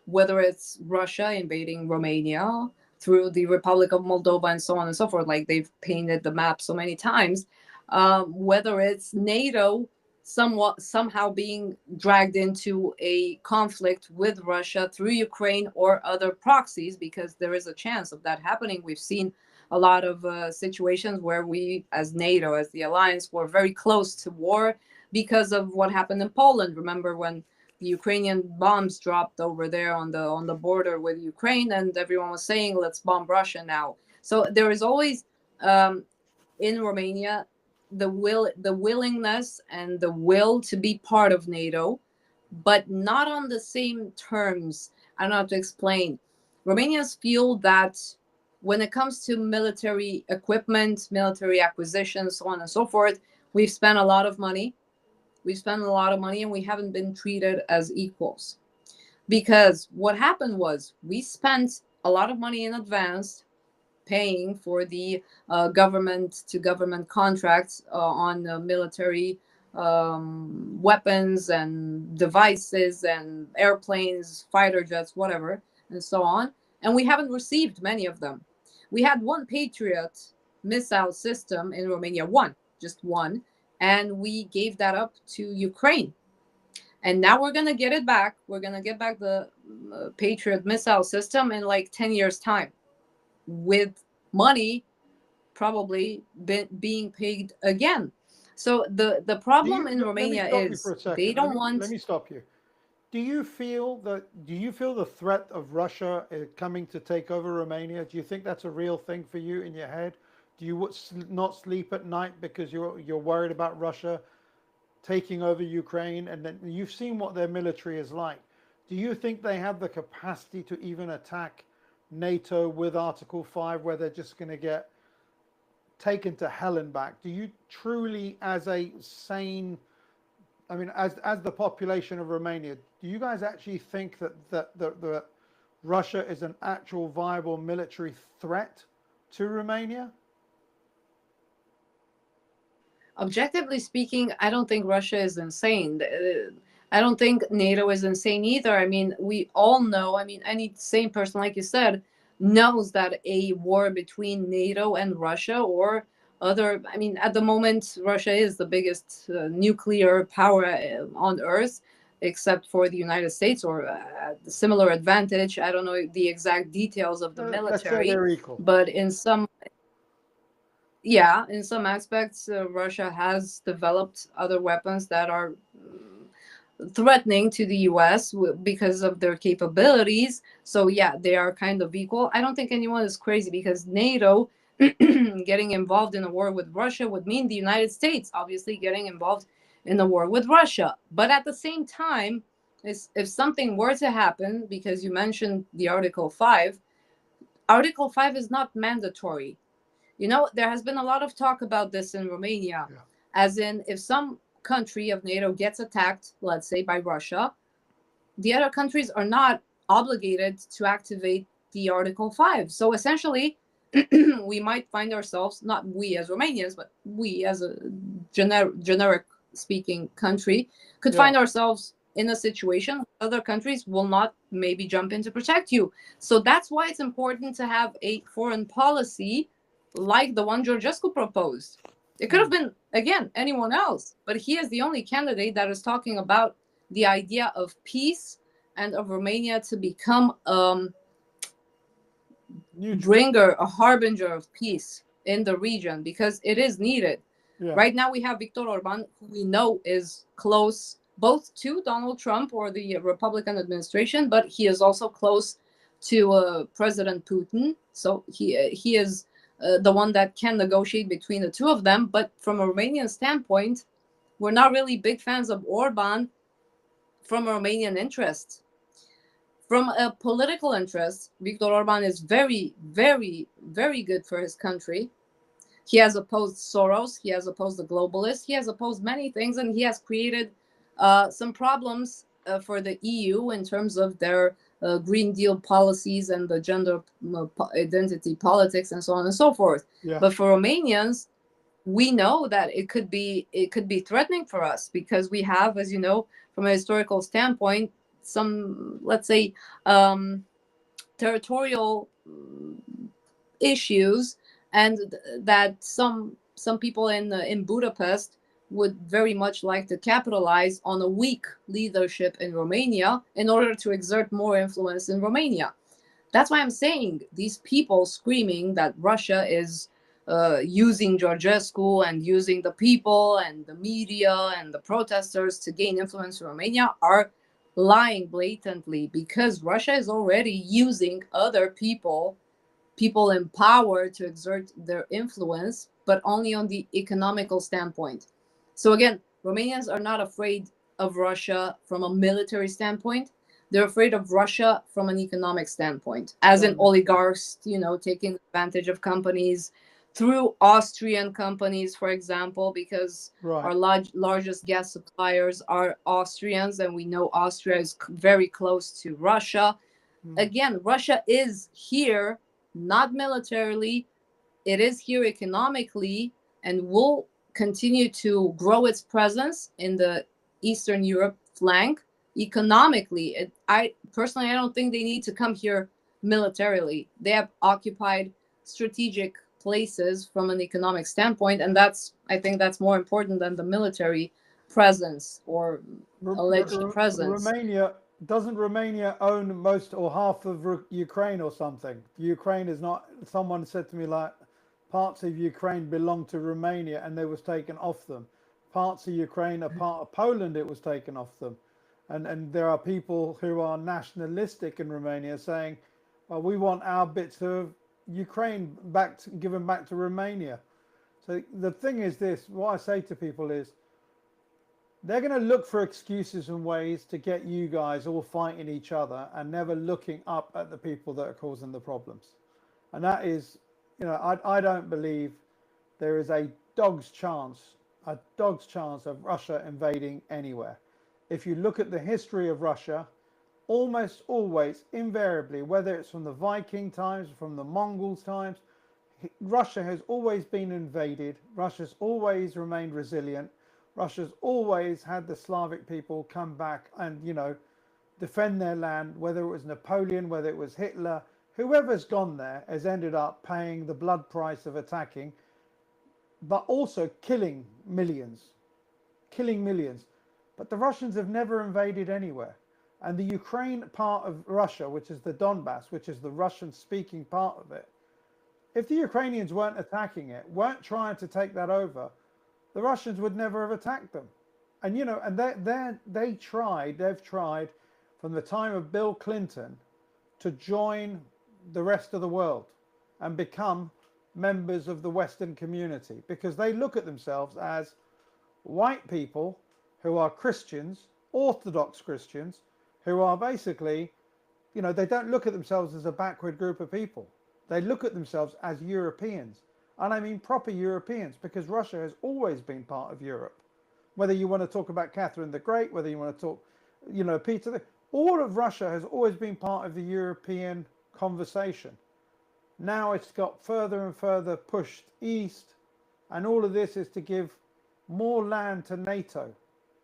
whether it's Russia invading Romania through the Republic of Moldova and so on and so forth, like they've painted the map so many times, whether it's NATO somehow being dragged into a conflict with Russia through Ukraine or other proxies, because there is a chance of that happening. We've seen a lot of situations where we, as NATO, as the alliance, were very close to war because of what happened in Poland. Remember when the Ukrainian bombs dropped over there on the border with Ukraine, and everyone was saying, let's bomb Russia now. So there is always, in Romania, the willingness and the will to be part of NATO, but not on the same terms. I don't know how to explain. Romanians feel that when it comes to military equipment, military acquisitions, so on and so forth, we've spent a lot of money. We spent a lot of money and we haven't been treated as equals. Because what happened was we spent a lot of money in advance paying for the government to government contracts on military weapons and devices and airplanes, fighter jets, whatever, and so on. And we haven't received many of them. We had one Patriot missile system in Romania, just one, and we gave that up to Ukraine. And now we're going to get it back. We're going to get back the Patriot missile system in like 10 years' time, with money probably being paid again. So the problem in Romania is they don't want. Let me stop you. Do you feel the threat of Russia coming to take over Romania? Do you think that's a real thing for you in your head? Do you not sleep at night because you're worried about Russia taking over Ukraine? And then you've seen what their military is like. Do you think they have the capacity to even attack NATO with Article 5, where they're just going to get taken to hell and back? Do you truly, as a sane, I mean, as the population of Romania, do you guys actually think that Russia is an actual viable military threat to Romania? Objectively speaking, I don't think Russia is insane. I don't think NATO is insane either. I mean, we all know, I mean, any sane person, like you said, knows that a war between NATO and Russia or other, I mean, at the moment, Russia is the biggest nuclear power on Earth, except for the United States, or similar advantage. I don't know the exact details of the military, they're equal. But in some aspects, Russia has developed other weapons that are threatening to the US because of their capabilities. So yeah, they are kind of equal. I don't think anyone is crazy, because NATO getting involved in a war with Russia would mean the United States obviously getting involved in a war with Russia. But at the same time, if something were to happen, because you mentioned the Article 5 is not mandatory. You know, there has been a lot of talk about this in Romania, as in, if some country of NATO gets attacked, let's say by Russia, the other countries are not obligated to activate the Article 5. So essentially, we might find ourselves, not we as Romanians, but we as a generic speaking country, could find ourselves in a situation where other countries will not maybe jump in to protect you. So that's why it's important to have a foreign policy like the one Georgescu proposed. It could have been, again, anyone else, but he is the only candidate that is talking about the idea of peace and of Romania to become Neutral. bringer, a harbinger of peace in the region, because it is needed. Yeah. Right now, we have Viktor Orban, who we know is close both to Donald Trump or the Republican administration, but he is also close to President Putin. So he is the one that can negotiate between the two of them. But from a Romanian standpoint, we're not really big fans of Orban from a Romanian interest. From a political interest, Viktor Orban is very, very, very good for his country. He has opposed Soros, he has opposed the globalists, he has opposed many things, and he has created some problems for the EU in terms of their Green Deal policies and the gender identity politics and so on and so forth. Yeah. But for Romanians, we know that it could be threatening for us, because we have, as you know, from a historical standpoint, some, let's say, territorial issues, and that some people in Budapest would very much like to capitalize on a weak leadership in Romania in order to exert more influence in Romania. That's why I'm saying these people screaming that Russia is using Georgescu and using the people and the media and the protesters to gain influence in Romania are lying blatantly, because Russia is already using other people in power to exert their influence, but only on the economical standpoint. So again, Romanians are not afraid of Russia from a military standpoint. They're afraid of Russia from an economic standpoint, as in oligarchs, taking advantage of companies through Austrian companies, for example, because Right. our largest gas suppliers are Austrians, and we know Austria is very close to Russia. Again, Russia is here, not militarily, it is here economically, and will continue to grow its presence in the Eastern Europe flank economically. I personally, I don't think they need to come here militarily. They have occupied strategic places from an economic standpoint, and I think that's more important than the military presence or alleged presence. Doesn't Romania own most or half of Ukraine or something? Ukraine is not. Someone said to me, like, parts of Ukraine belong to Romania and they was taken off them. Parts of Ukraine are part of Poland, it was taken off them. And there are people who are nationalistic in Romania saying, well, we want our bits of Ukraine given back to Romania. So the thing is this, what I say to people is, they're going to look for excuses and ways to get you guys all fighting each other and never looking up at the people that are causing the problems. And that is, I don't believe there is a dog's chance of Russia invading anywhere. If you look at the history of Russia, almost always, invariably, whether it's from the Viking times, from the Mongols times, Russia has always been invaded. Russia's always remained resilient. Russia's always had the Slavic people come back and, defend their land, whether it was Napoleon, whether it was Hitler. Whoever's gone there has ended up paying the blood price of attacking, but also killing millions. But the Russians have never invaded anywhere. And the Ukraine part of Russia, which is the Donbass, which is the Russian-speaking part of it, if the Ukrainians weren't attacking it, weren't trying to take that over, the Russians would never have attacked them. And, they've tried from the time of Bill Clinton to join the rest of the world and become members of the Western community, because they look at themselves as white people who are Christians, Orthodox Christians, who are basically, they don't look at themselves as a backward group of people. They look at themselves as Europeans. And I mean proper Europeans, because Russia has always been part of Europe. Whether you want to talk about Catherine the Great, whether you want to talk, Peter, all of Russia has always been part of the European conversation. Now it's got further and further pushed east, and all of this is to give more land to NATO.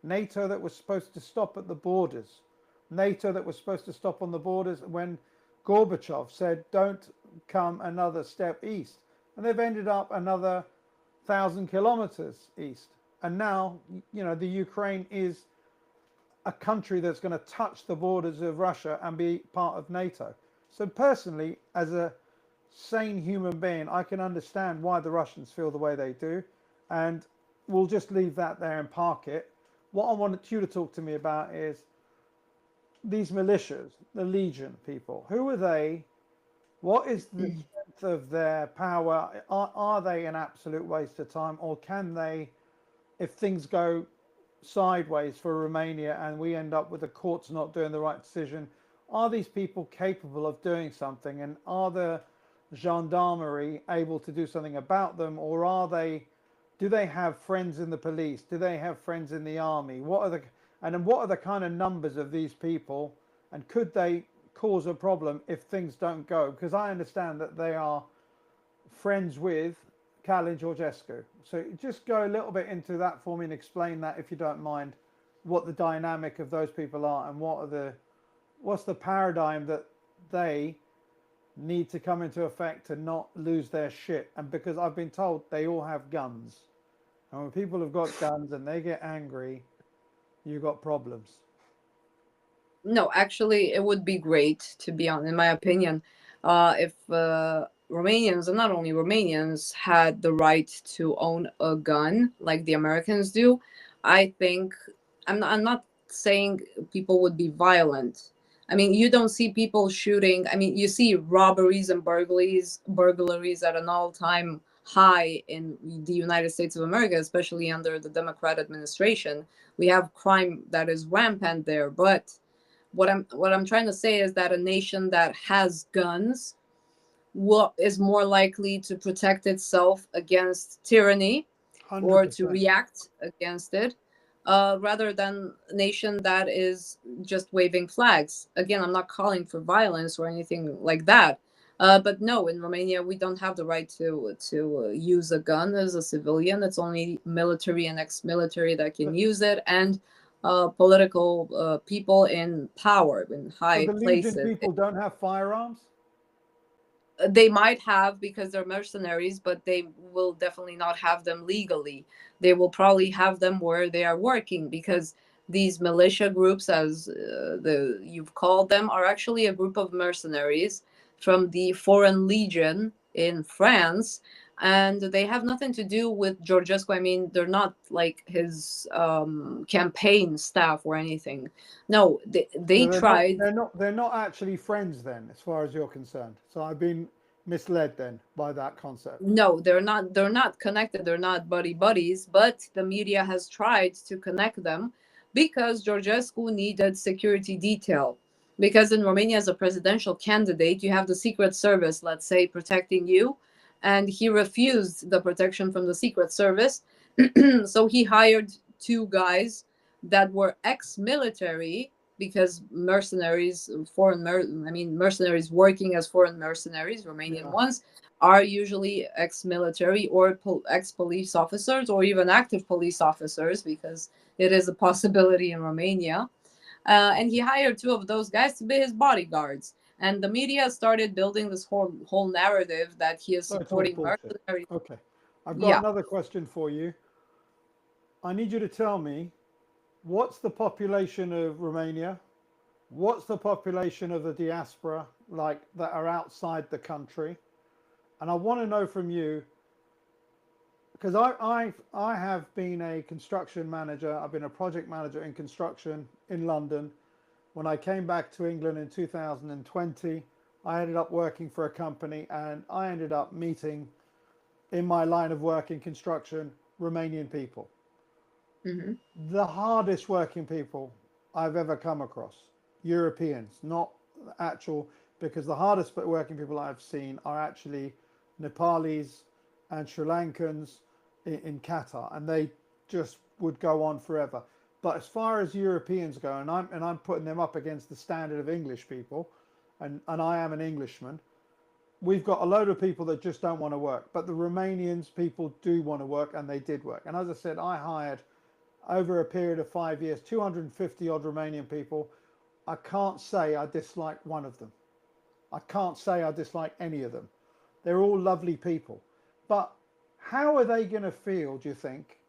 NATO that was supposed to stop at the borders. NATO that was supposed to stop on the borders when Gorbachev said, don't come another step east. and they've ended up another 1,000 kilometers east. And now, the Ukraine is a country that's going to touch the borders of Russia and be part of NATO. So personally, as a sane human being, I can understand why the Russians feel the way they do, and we'll just leave that there and park it. What I wanted you to talk to me about is these militias, the Legion people. Who are they? What is the strength of their power? Are they an absolute waste of time, or can they, if things go sideways for Romania and we end up with the courts not doing the right decision, are these people capable of doing something? And are the gendarmerie able to do something about them? Or do they have friends in the police? Do they have friends in the army? What are the kind of numbers of these people? And could they cause a problem if things don't go? Because I understand that they are friends with Kalin Georgescu. So just go a little bit into that for me and explain that, if you don't mind, what the dynamic of those people are and what's the paradigm that they need to come into effect to not lose their shit. And because I've been told they all have guns. And when people have got guns and they get angry, you've got problems. No, actually, it would be great, to be honest, in my opinion, if Romanians, and not only Romanians, had the right to own a gun like the Americans do. I think I'm not saying people would be violent. I mean, you don't see people shooting. I mean, you see robberies and burglaries at an all-time high in the United States of America, especially under the Democrat administration. We have crime that is rampant there, but what I'm trying to say is that a nation that has guns is more likely to protect itself against tyranny or to 100%. react against it, rather than a nation that is just waving flags. Again, I'm not calling for violence or anything like that. But no, in Romania, we don't have the right to use a gun as a civilian. It's only military and ex-military that can use it, and political people in power in So high the Legion places. people don't have firearms? They might have because they're mercenaries, but they will definitely not have them legally. They will probably have them where they are working, because these militia groups, as you've called them, are actually a group of mercenaries from the Foreign Legion in France, and they have nothing to do with Georgescu. I mean, they're not like his campaign staff or anything. No, they So they're not tried. they're not they're not actually friends then, as far as you're concerned. So I've been misled then by that concept. No, they're not connected. They're not buddies, but the media has tried to connect them because Georgescu needed security detail. Because in Romania, as a presidential candidate, you have the Secret Service, let's say, protecting you, and he refused the protection from the Secret Service. So he hired two guys that were ex-military, because mercenaries, I mean, mercenaries working as foreign mercenaries, Romanian Yeah. ones, are usually ex-military or ex-police officers, or even active police officers, because it is a possibility in Romania. And he hired two of those guys to be his bodyguards. And the media started building this whole narrative that he is So it's all supporting bullshit. mercenaries. Okay. I've got Yeah. another question for you. I need you to tell me, what's the population of Romania? What's the population of the diaspora, like that are outside the country? And I want to know from you, because I have been a construction manager. I've been a project manager in construction in London. When I came back to England in 2020, I ended up working for a company, and I ended up meeting, in my line of work in construction, Romanian people. Hmm. The hardest working people I've ever come across. Europeans, not actual, because the hardest working people I've seen are actually Nepalis and Sri Lankans in Qatar, and they just would go on forever. But as far as Europeans go, and I'm putting them up against the standard of English people, and I am an Englishman, we've got a load of people that just don't want to work. But the Romanians people do want to work, and they did work. And as I said, I hired over a period of 5 years 250 odd Romanian people. I can't say I dislike one of them. I can't say I dislike any of them. They're all lovely people. But how are they going to feel, do you think?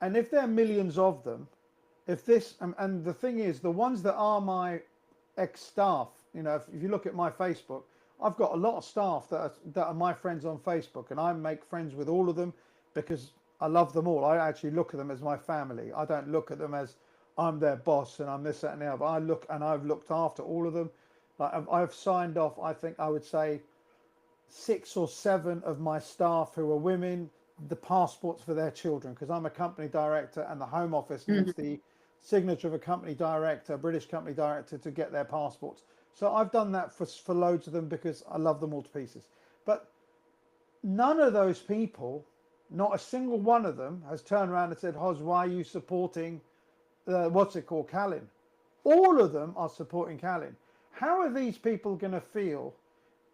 And if there are millions of them, if this, and the thing is, the ones that are my ex-staff, you know, if you look at my Facebook, I've got a lot of staff that are my friends on Facebook, and I make friends with all of them because I love them all. I actually look at them as my family. I don't look at them as I'm their boss and I'm this, that, and the other. I look, and I've looked after all of them. Like I've signed off, I think I would say 6 or 7 of my staff who are women, the passports for their children, because I'm a company director and the Home Office needs the signature of a company director, a British company director, to get their passports. So I've done that for loads of them because I love them all to pieces. But none of those people, not a single one of them, has turned around and said, Hoz, why are you supporting, what's it called, Calin? All of them are supporting Calin. How are these people going to feel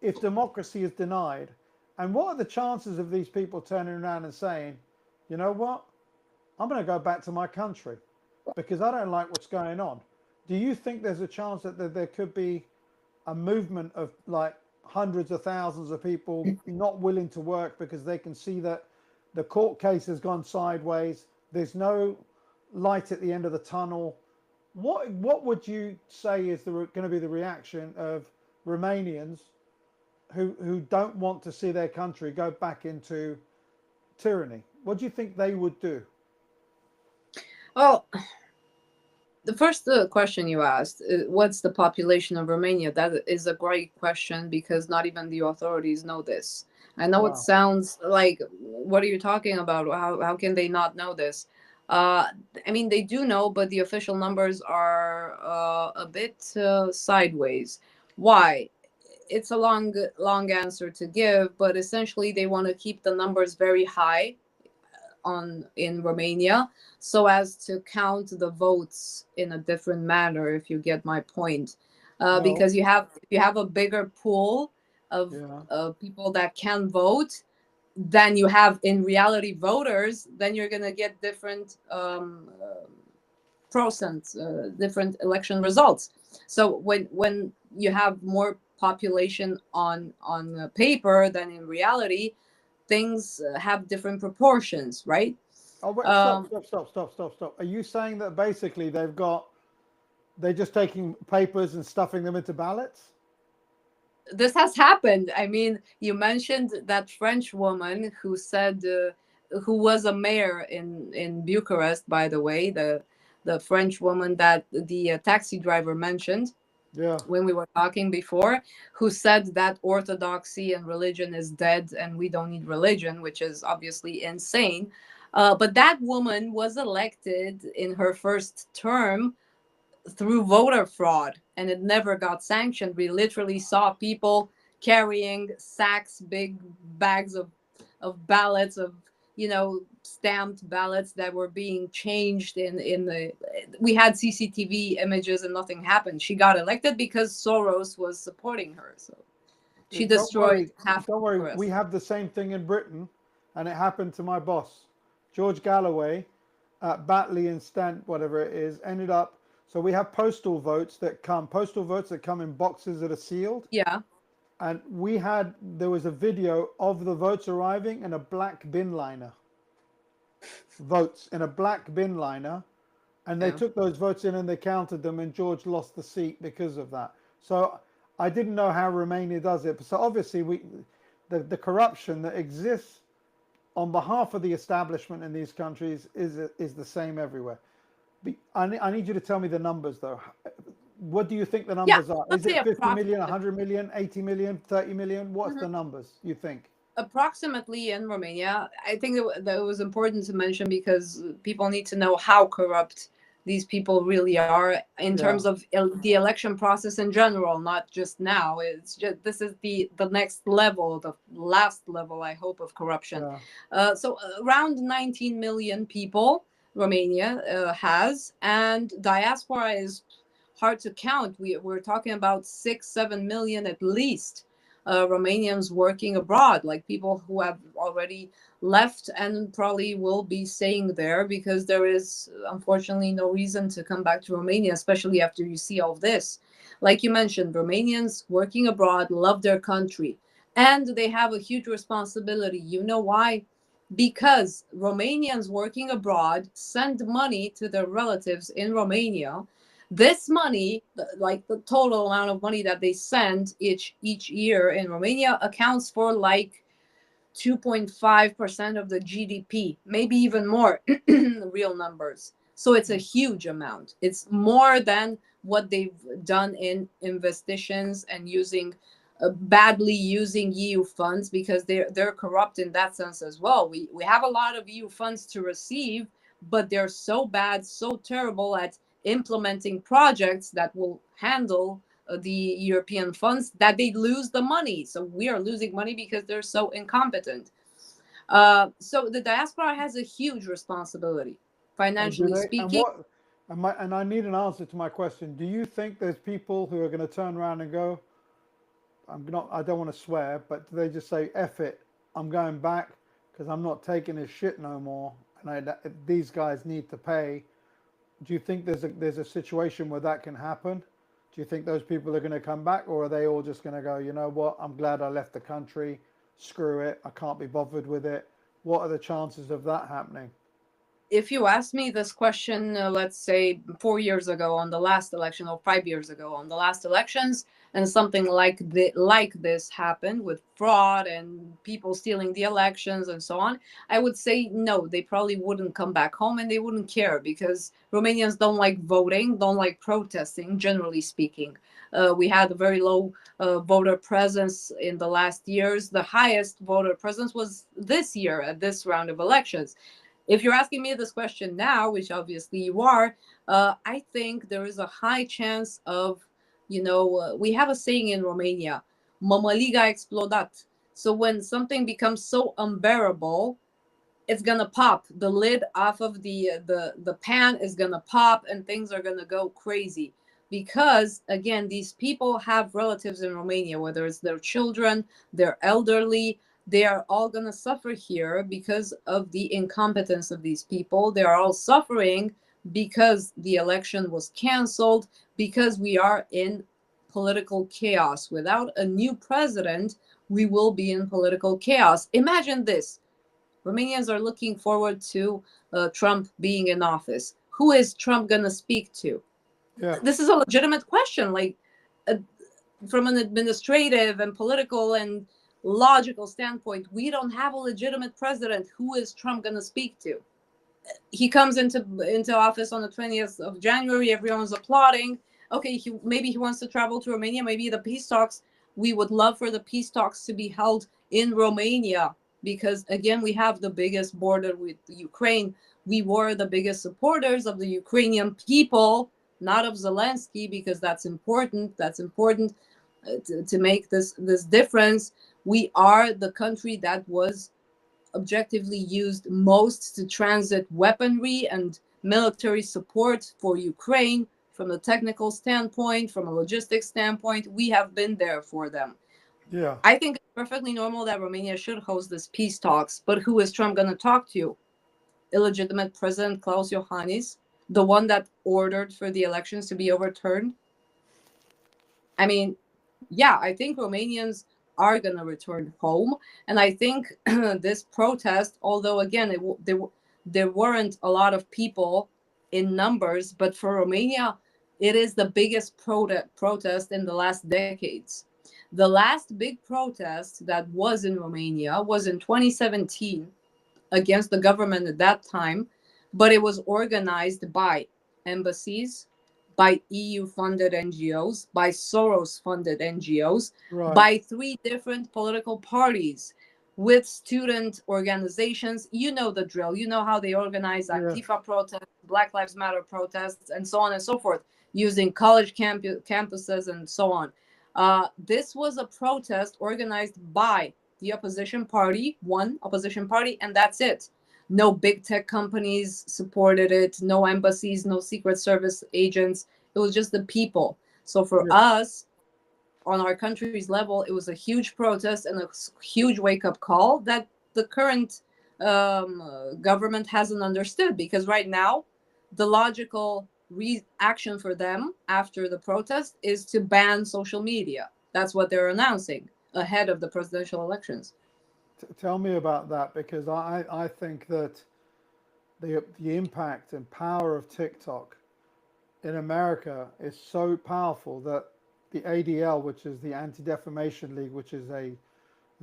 if democracy is denied? And what are the chances of these people turning around and saying, you know what, I'm going to go back to my country because I don't like what's going on? Do you think there's a chance that there could be a movement of like hundreds of thousands of people not willing to work because they can see that the court case has gone sideways, there's no light at the end of the tunnel? What would you say is going to be the reaction of Romanians who don't want to see their country go back into tyranny? What do you think they would do? Well, the first question you asked, what's the population of Romania? That is a great question because not even the authorities know this. I know it Wow. sounds like, what are you talking about? How can they not know this? I mean, they do know, but the official numbers are a bit sideways. Why? It's a long answer to give, but essentially they want to keep the numbers very high in Romania so as to count the votes in a different manner, if you get my point. No. Because you have a bigger pool of Yeah. people that can vote than you have in reality voters, then you're gonna get different different election results. So when you have more population on paper than in reality, things have different proportions, right? Oh, wait, Um, stop. Are you saying that basically they're just taking papers and stuffing them into ballots? this has happened. I mean, you mentioned that French woman who said, who was a mayor in Bucharest, by the way, the French woman that the taxi driver mentioned Yeah. when we were talking before, who said that orthodoxy and religion is dead and we don't need religion, which is obviously insane. But that woman was elected in her first term through voter fraud, and it never got sanctioned. We literally saw people carrying sacks, big bags of ballots, of stamped ballots that were being changed in the. We had CCTV images and nothing happened. She got elected because Soros was supporting her, so she Don't destroyed worry. half Don't worry. We Bucharest. have the same thing in Britain, and it happened to my boss, George Galloway, at Batley and Stant, whatever it is, ended up. So we have postal votes that come in boxes that are sealed. Yeah. And there was a video of the votes arriving in a black bin liner. Votes in a black bin liner. And they Yeah. took those votes in and they counted them, and George lost the seat because of that. So I didn't know how Romania does it. So obviously the corruption that exists on behalf of the establishment in these countries is the same everywhere. I need you to tell me the numbers though. What do you think the Yeah. numbers are? Let's Is say it 50 million, approximately. 100 million, 80 million, 30 million? What's Mhm. the numbers you think? Approximately in Romania. I think that it was important to mention because people need to know how corrupt these people really are in terms Yeah, of the election process in general, not just now. It's just this is the next level, the last level, I hope, of corruption. yeah. So around 19 million people Romania has, and diaspora is hard to count. We're talking about 6-7 million at least Romanians working abroad, like people who have already left and probably will be staying there because there is unfortunately no reason to come back to Romania, especially after you see all of this. Like you mentioned, Romanians working abroad love their country. and they have a huge responsibility. You know why? Because Romanians working abroad send money to their relatives in Romania. This money, like the total amount of money that they send each year in Romania, accounts for like 2.5% of the GDP, maybe even more, real numbers. So it's a huge amount. It's more than what they've done in investitions and using badly using EU funds, because they're corrupt in that sense as well. We have a lot of EU funds to receive, but they're so bad, so terrible at implementing projects that will handle the European funds, that they lose the money. So we are losing money because they're so incompetent. So the diaspora has a huge responsibility, And do financially they? And speaking. what? And I need an answer to my question. Do you think there's people who are going to turn around and go, I'm not. I don't want to swear, but do they just say, "F it, I'm going back because I'm not taking this shit no more," and these guys need to pay? Do you think there's a situation where that can happen? Do you think those people are going to come back, or are they all just going to go, you know what, I'm glad I left the country, screw it, I can't be bothered with it? What are the chances of that happening? If you asked me this question, let's say 4 years ago on the last election, or 5 years ago on the last elections, and something like this happened with fraud and people stealing the elections and so on, I would say no, they probably wouldn't come back home and they wouldn't care, because Romanians don't like voting, don't like protesting, generally speaking. We had a very low voter presence in the last years. The highest voter presence was this year at this round of elections. If you're asking me this question now, which obviously you are, I think there is a high chance of, we have a saying in Romania, "Mămăliga a explodat." So when something becomes so unbearable, it's gonna pop. The lid off of the pan is gonna pop, and things are gonna go crazy. Because again, these people have relatives in Romania, whether it's their children, their elderly, they are all gonna suffer here because of the incompetence of these people. They are all suffering because the election was canceled, because we are in political chaos. Without a new president, we will be in political chaos. Imagine this: Romanians are looking forward to Trump being in office. Who is Trump going to speak to? Yeah, This is a legitimate question. Like, uh, from an administrative and political and logical standpoint, we don't have a legitimate president. Who is Trump going to speak to? He comes into office on the 20th of January. Everyone's applauding. Okay, maybe he wants to travel to Romania. Maybe the peace talks. We would love for the peace talks to be held in Romania, because again, we have the biggest border with Ukraine. We were the biggest supporters of the Ukrainian people, not of Zelensky, because that's important. That's important to make this difference. We are the country that was objectively used most to transit weaponry and military support for Ukraine. From a technical standpoint, from a logistics standpoint, we have been there for them. yeah, I think it's perfectly normal that Romania should host this peace talks, but who is Trump going to talk to? Illegitimate President Klaus Iohannis, the one that ordered for the elections to be overturned? I mean, yeah, I think Romanians are going to return home. And I think this protest, although again, there weren't a lot of people in numbers, but for Romania, it is the biggest protest in the last decades. The last big protest that was in Romania was in 2017 against the government at that time, but it was organized by embassies, by EU funded NGOs, by Soros funded NGOs, right, by three different political parties, with student organizations. You know the drill. You know how they organize yeah, Antifa protests, Black Lives Matter protests, and so on and so forth, using college campuses and so on. This was a protest organized by the opposition party, one opposition party, and that's it. No big tech companies supported it, no embassies, no Secret Service agents. It was just the people. So for yeah, us, on our country's level, it was a huge protest and a huge wake up call that the current government hasn't understood. Because right now, the logical reaction for them after the protest is to ban social media. That's what they're announcing. ahead of the presidential elections. Tell me about that, because I think that the impact and power of TikTok in America is so powerful that the ADL, which is the Anti-Defamation League, which is a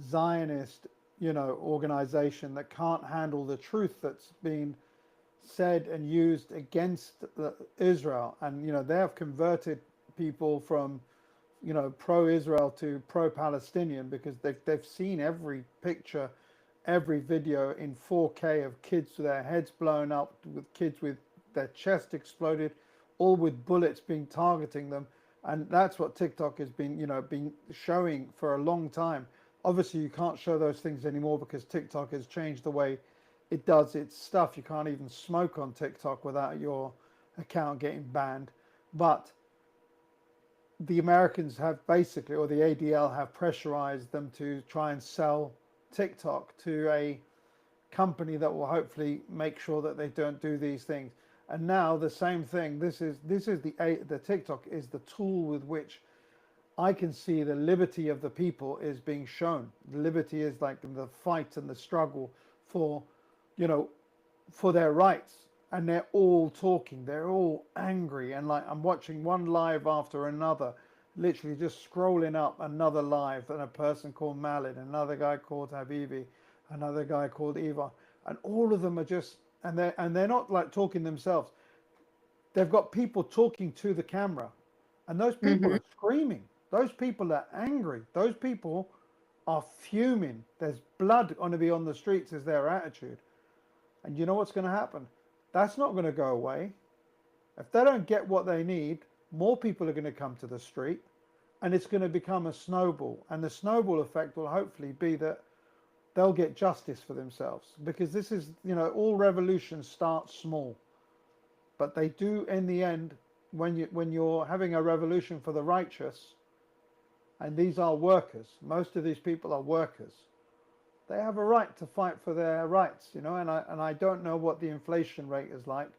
Zionist, organization that can't handle the truth that's been said and used against Israel, and they have converted people from pro-Israel to pro-Palestinian, because they've seen every picture, every video in 4K of kids with their heads blown up, with kids with their chest exploded, all with bullets being targeting them. And that's what TikTok has been showing for a long time. Obviously, you can't show those things anymore because TikTok has changed the way it does its stuff. You can't even smoke on TikTok without your account getting banned. But the Americans have basically, or the ADL have pressurized them to try and sell TikTok to a company that will hopefully make sure that they don't do these things. And now the same thing. This is the TikTok is the tool with which I can see the liberty of the people is being shown. The liberty is like the fight and the struggle for, you know, for their rights. And they're all talking. They're all angry. And like, I'm watching one live after another, literally just scrolling up another live, and a person called Malin, another guy called Habibi, another guy called Eva, and all of them are just, and they're not like talking themselves. They've got people talking to the camera, and those people Hmm. are screaming. Those people are angry. Those people are fuming. There's blood going to be on the streets, is their attitude. And you know what's going to happen? That's not going to go away. If they don't get what they need, more people are going to come to the street, and it's going to become a snowball. And the snowball effect will hopefully be that they'll get justice for themselves, because this is, all revolutions start small, but they do in the end. When you're having a revolution for the righteous, and these are workers, most of these people are workers, they have a right to fight for their rights, and I don't know what the inflation rate is like,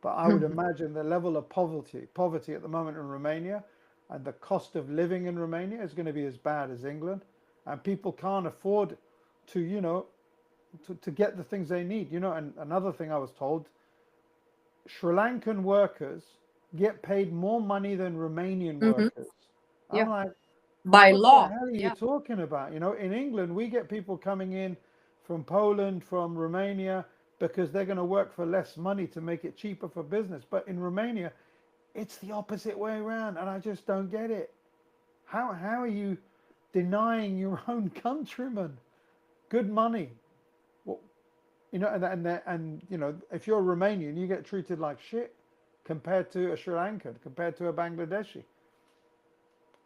but I would imagine the level of poverty at the moment in Romania, and the cost of living in Romania is going to be as bad as England, and people can't afford to, to get the things they need, and another thing I was told, Sri Lankan workers get paid more money than Romanian Hmm. workers. I'm Yeah, like, by what the law. hell are you Yeah. talking about? In England, we get people coming in from Poland, from Romania, because they're going to work for less money to make it cheaper for business. But in Romania, it's the opposite way around, and I just don't get it. How are you denying your own countrymen good money? Well, if you're a Romanian, you get treated like shit compared to a Sri Lankan, compared to a Bangladeshi.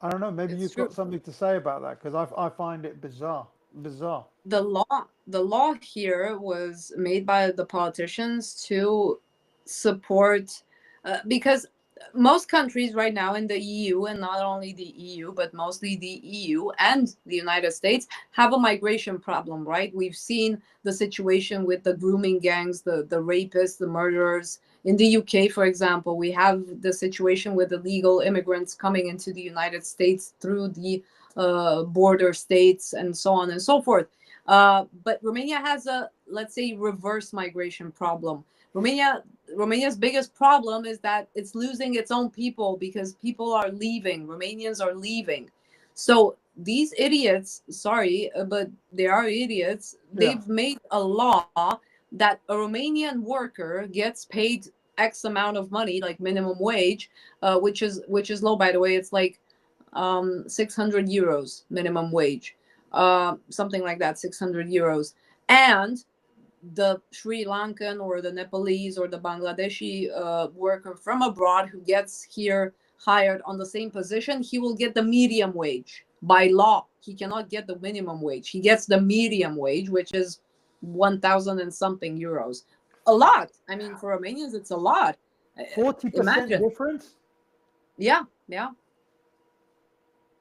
I don't know. Maybe It's you've true. got something to say about that, because I find it bizarre. Bizarre. The law here was made by the politicians to support, because most countries right now in the EU, and not only the EU but mostly the EU and the United States, have a migration problem, right? We've seen the situation with the grooming gangs, the rapists, the murderers. In the UK, for example, we have the situation with illegal immigrants coming into the United States through the border states and so on and so forth. But Romania has a, let's say, reverse migration problem. Romania's biggest problem is that it's losing its own people because people are leaving. Romanians are leaving. So these idiots, sorry, but they are idiots. Yeah. They've made a law that a Romanian worker gets paid X amount of money, like minimum wage, which is low, by the way. It's like 600 euros minimum wage, something like that, 600 euros. And the Sri Lankan or the Nepalese or the Bangladeshi worker from abroad who gets here hired on the same position, he will get the medium wage. By law, he cannot get the minimum wage. He gets the medium wage, which is 1,000 and something euros. A lot. I mean, for Romanians, it's a lot. 40% Imagine. difference? Yeah, yeah.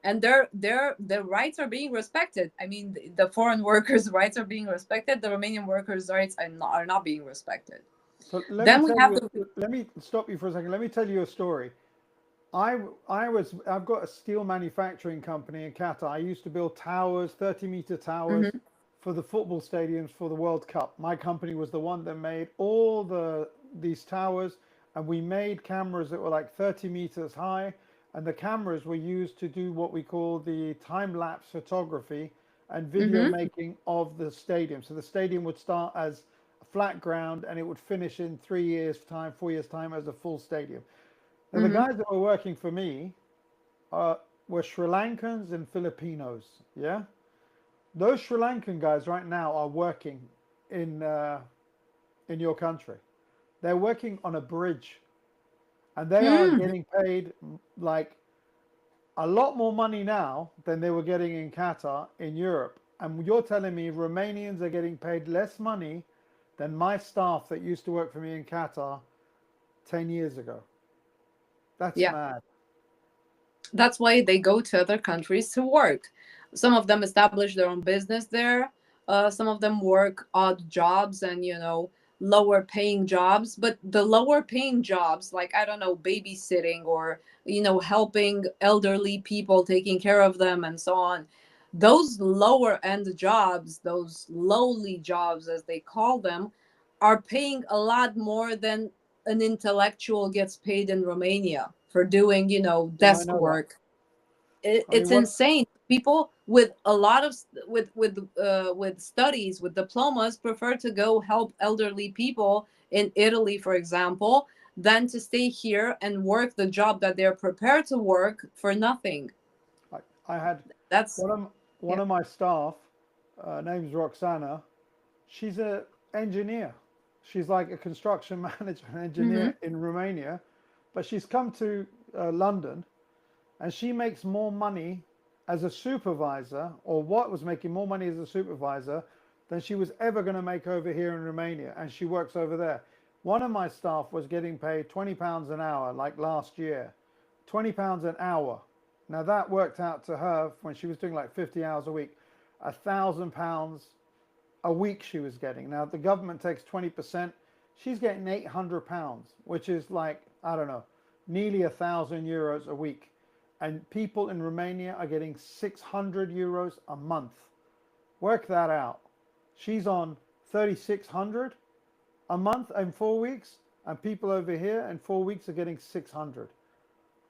And their rights are being respected. I mean, the foreign workers' rights are being respected. The Romanian workers' rights are not being respected. So let me Then we tell have you, the. let me stop you for a second. Let me tell you a story. I've got a steel manufacturing company in Qatar. I used to build towers, 30-meter towers Mm-hmm. for the football stadiums for the World Cup. My company was the one that made all these towers, and we made cameras that were like 30 meters high, and the cameras were used to do what we call the time-lapse photography and video Mm-hmm. making of the stadium. So the stadium would start as a flat ground and it would finish in 3 years time, 4 years time as a full stadium. Now, the Mm-hmm. guys that were working for me uh, were Sri Lankans and Filipinos. Yeah, those Sri Lankan guys right now are working in uh, in your country. They're working on a bridge, and they are Mm-hmm. getting paid like a lot more money now than they were getting in Qatar in Europe. And you're telling me Romanians are getting paid less money than my staff that used to work for me in Qatar 10 years ago. That's Yeah. mad. That's why they go to other countries to work. Some of them establish their own business there. Some of them work odd jobs and, lower paying jobs. But the lower paying jobs, like, I don't know, babysitting or, helping elderly people, taking care of them and so on, those lower end jobs, those lowly jobs as they call them, are paying a lot more than an intellectual gets paid in Romania for doing, Yeah, I desk know that. work. I mean, It's what insane. People with a lot of with studies, with diplomas, prefer to go help elderly people in Italy, for example, than to stay here and work the job that they're prepared to work for nothing. I, I had That's one of one yeah. of my staff, name's Roxana. She's a engineer. She's like a construction manager and Mm-hmm. engineer in Romania, but she's come to London, and she makes more money as a supervisor, or what was making more money as a supervisor than she was ever going to make over here in Romania, and she works over there. One of my staff was getting paid £20 an hour, like last year, £20 an hour. Now that worked out to her when she was doing like 50 hours a week, £1,000 a week she was getting. Now the government takes 20%. She's getting £800, which is like, I don't know, nearly €1,000 a week. And people in Romania are getting €600 a month. Work that out. She's on 3,600 a month in 4 weeks, and people over here in 4 weeks are getting 600.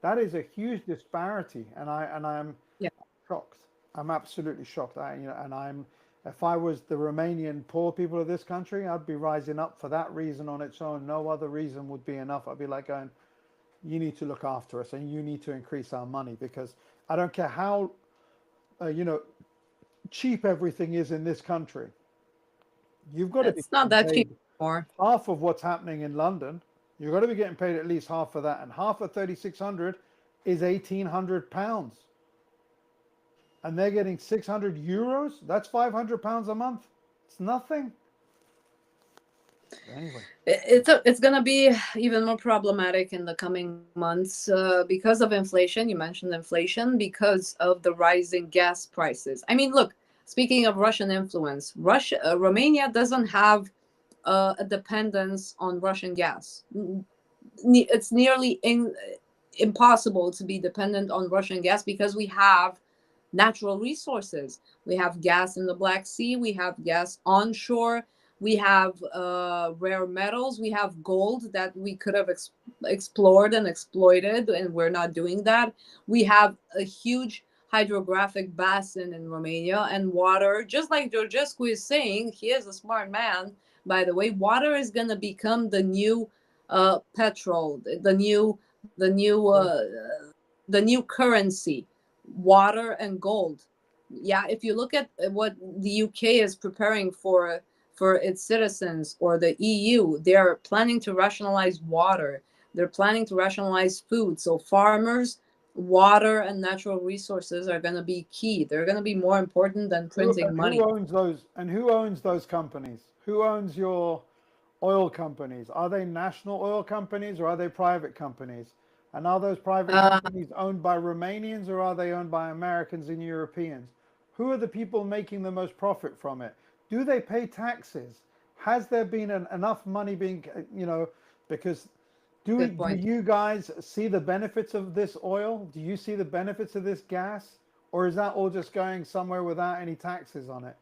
That is a huge disparity, and I'm Yeah. shocked. I'm absolutely shocked. If I was the Romanian poor people of this country, I'd be rising up for that reason on its own. No other reason would be enough. I'd be like going, you need to look after us, and you need to increase our money, because I don't care how uh, you know cheap everything is in this country. You've got to be It's not getting that cheap paid anymore. half of what's happening in London. You've got to be getting paid at least half of that, and half of 3,600 is £1,800, and they're getting €600. That's £500 a month. It's nothing. Anyway, It's gonna be even more problematic in the coming months because of inflation. You mentioned inflation because of the rising gas prices. I mean, look. Speaking of Russian influence, Romania doesn't have a dependence on Russian gas. It's nearly impossible to be dependent on Russian gas because we have natural resources. We have gas in the Black Sea, we have gas onshore, we have rare metals, we have gold that we could have explored and exploited, and we're not doing that. We have a huge hydrographic basin in Romania and water, just like Georgescu is saying, he is a smart man, by the way. Water is going to become the new petrol, yeah. the new currency, water and gold. Yeah, if you look at what the UK is preparing for its citizens, or the EU, they're planning to rationalize water. They're planning to rationalize food. So farmers, water, and natural resources are going to be key. They're going to be more important than printing Who money. owns those? And who owns those companies? Who owns your oil companies? Are they national oil companies, or are they private companies? And are those private Uh, companies owned by Romanians, or are they owned by Americans and Europeans? Who are the people making the most profit from it? Do they pay taxes? Has there been enough money being, because Good Do point. you guys see the benefits of this oil? Do you see the benefits of this gas? Or is that all just going somewhere without any taxes on it?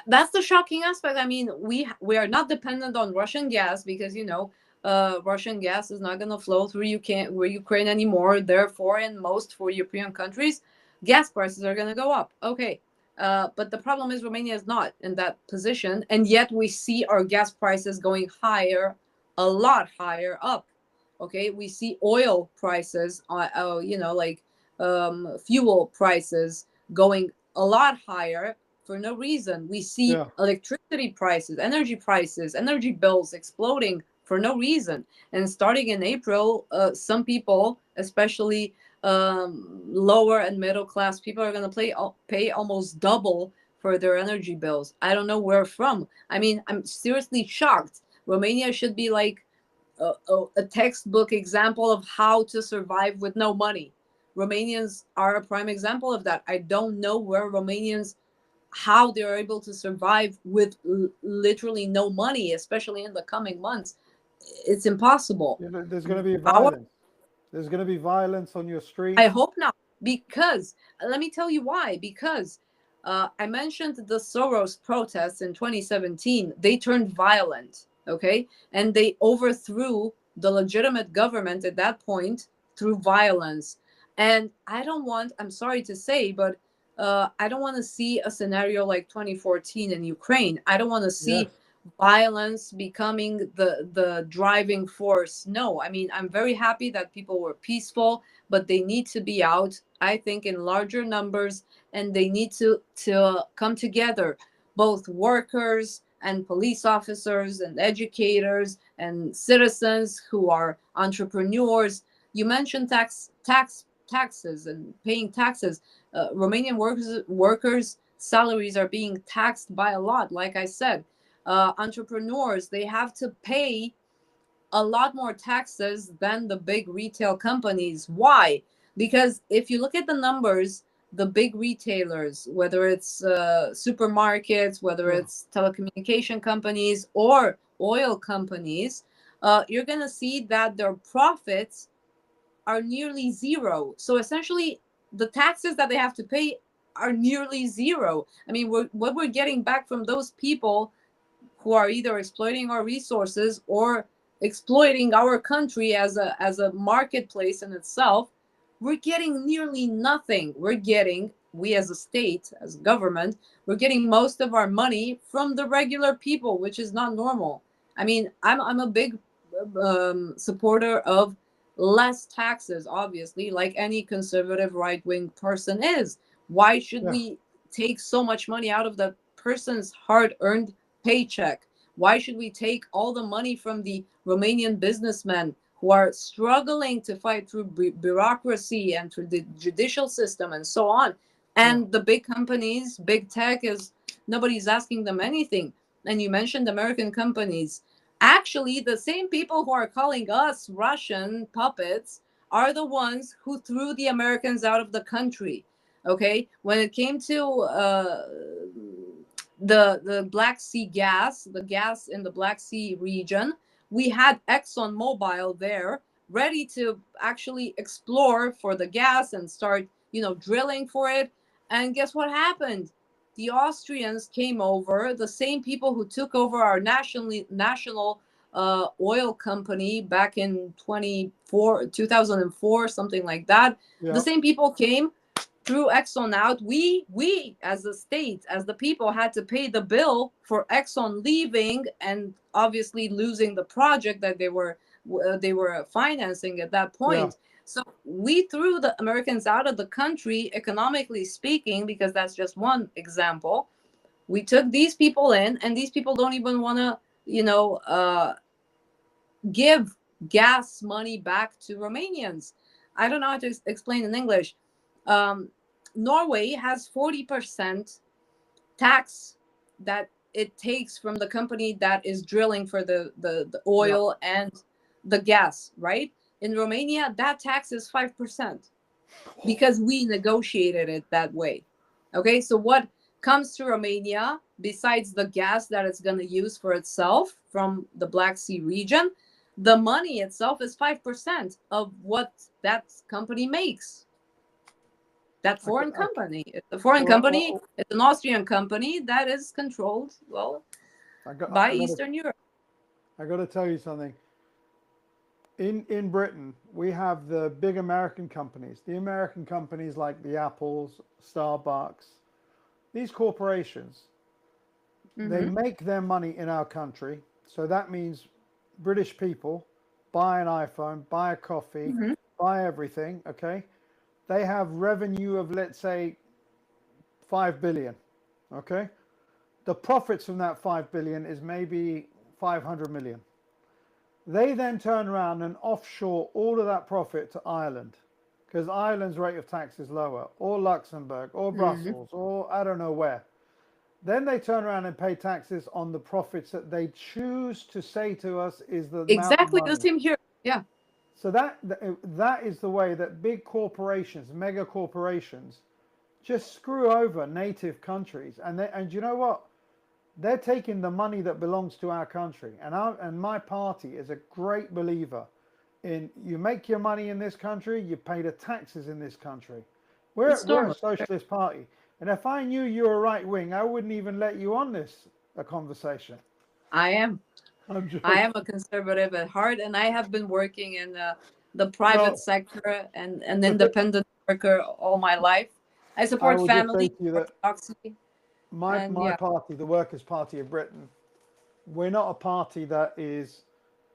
That's the shocking aspect. I mean, we are not dependent on Russian gas because Russian gas is not going to flow through Ukraine anymore. Therefore, in most for European countries, gas prices are going to go up. Okay, but the problem is Romania is not in that position, and yet we see our gas prices going higher, a lot higher up. Okay, we see oil prices, like fuel prices going a lot higher for no reason. We see Yeah. electricity prices, energy bills exploding for no reason. And starting in April, some people, especially lower and middle class people, are going to pay almost double for their energy bills. I don't know where from. I mean, I'm seriously shocked. Romania should be like a textbook example of how to survive with no money. Romanians are a prime example of that. I don't know where Romanians how they're able to survive with literally no money, especially in the coming months. It's impossible. You know, there's going to be Our violence. There's going to be violence on your I streets. hope not, because let me tell you why. Because I mentioned the Soros protests in 2017. They turned violent, okay, and they overthrew the legitimate government at that point through violence. And I don't want. I'm sorry to say, but I don't want to see a scenario like 2014 in Ukraine. I don't want to Yes. see violence becoming the driving force. No, I mean, I'm very happy that people were peaceful, but they need to be out, I think, in larger numbers, and they need to come together, both workers and police officers and educators and citizens who are entrepreneurs. You mentioned taxes and paying taxes. Romanian workers salaries are being taxed by a lot. Like I said, entrepreneurs, they have to pay a lot more taxes than the big retail companies. Why? Because if you look at the numbers, the big retailers, whether it's supermarkets, whether Yeah. it's telecommunication companies or oil companies, you're going to see that their profits are nearly zero. So essentially, the taxes that they have to pay are nearly zero. I mean, what we're getting back from those people who are either exploiting our resources or exploiting our country as a marketplace in itself, we're getting nearly nothing. We as a state, as government, we're getting most of our money from the regular people, which is not normal. I mean, I'm a big supporter of less taxes, obviously, like any conservative right wing person is. Why should Yeah. we take so much money out of the person's hard earned paycheck? Why should we take all the money from the Romanian businessmen who are struggling to fight through bureaucracy and through the judicial system and so on? Yeah. And the big companies, big tech is nobody's asking them anything. And you mentioned American companies. Actually, the same people who are calling us Russian puppets are the ones who threw the Americans out of the country. Okay, when it came to the Black Sea gas, the gas in the Black Sea region, we had Exxon Mobil there ready to actually explore for the gas and start, drilling for it. And guess what happened? The Austrians came over, the same people who took over our national oil company back in 2004, something like that. The Yeah. same people came, threw Exxon out. We as the state, as the people, had to pay the bill for Exxon leaving and obviously losing the project that they were financing at that Yeah. point. So we threw the Americans out of the country, economically speaking, because that's just one example. We took these people in, and these people don't even want to, give gas money back to Romanians. I don't know how to explain in English. Um, Norway has 40% tax that it takes from the company that is drilling for the Yeah. oil and the gas, right? In Romania, that tax is 5% because we negotiated it that way. Okay, so what comes to Romania besides the gas that it's going to use for itself from the Black Sea region? the money itself is 5% of what that company makes. That Okay, foreign okay. company. It's a foreign Well, company. It's an Austrian company that is controlled, well, I got by I got to Eastern Europe. I got to tell you something. In Britain, we have the big American companies. The American companies like the Apples, Starbucks, these corporations, they Hmm. make their money in our country. So that means British people buy an iPhone, buy a coffee, Hmm. buy everything, okay? They have revenue of, let's say, 5 billion, okay? The profits from that 5 billion is maybe 500 million. They then turn around and offshore all of that profit to Ireland because Ireland's rate of tax is lower, or Luxembourg, or Hmm. Brussels, or I don't know where. Then they turn around and pay taxes on the profits that they choose to say to us is the amount of Exactly the money. same here. Yeah. So that is the way that big corporations, mega corporations, just screw over native countries. And you know what? They're taking the money that belongs to our country. And my party is a great believer in you make your money in this country, you pay the taxes in this country. We're It's we're a normal. socialist party. And if I knew you were right wing, I wouldn't even let you on this a conversation. I am. I'm I joking. am a conservative at heart, and I have been working in the private Well, sector and an the thing, independent worker all my life. I I support will just say family, to you that orthodoxy, and my yeah, party, the Workers' Party of Britain, we're not a party that is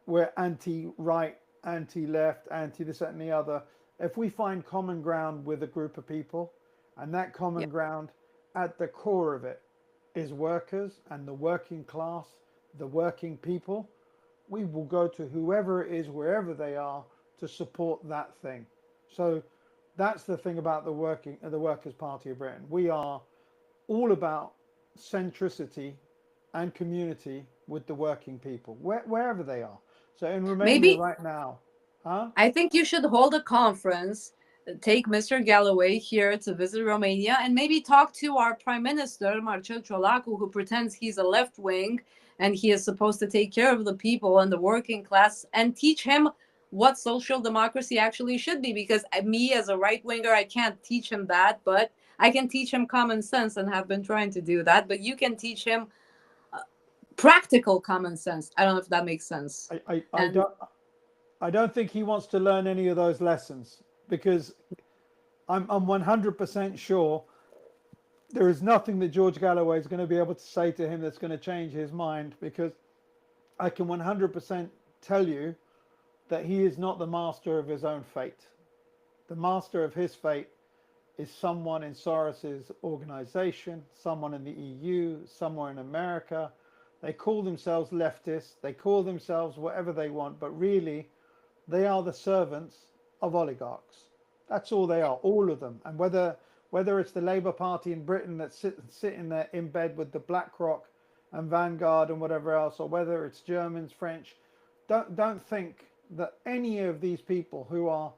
we're anti-right, anti-left, anti this, that, and the other. If we find common ground with a group of people, and that yeah. common ground at the core of it is workers and the working class, the working people, we will go to whoever it is, wherever they are, to support that thing. So that's the thing about the Workers' Party of Britain. We are all about centricity and community with the working people, wherever they are. So in Romania Maybe right now, huh? I think you should hold a conference, take Mr. Galloway here to visit Romania, and maybe talk to our Prime Minister, Marcel Ciolacu, who pretends he's a left wing and he is supposed to take care of the people and the working class, and teach him what social democracy actually should be. Because me, as a right winger, I can't teach him that, but I can teach him common sense and have been trying to do that. But you can teach him practical common sense. I don't know if that makes sense. I, I, I And don't I don't think he wants to learn any of those lessons because I'm 100% sure there is nothing that George Galloway is going to be able to say to him that's going to change his mind because I can 100% tell you that he is not the master of his own fate. The master of his fate is someone in Soros's organization, someone in the EU, somewhere in America. They call themselves leftists, they call themselves whatever they want, but really they are the servants of oligarchs. That's all they are, all of them. And whether it's the Labour Party in Britain that's sitting there in bed with the BlackRock and Vanguard and whatever else, or whether it's Germans, French, don't think that any of these people who are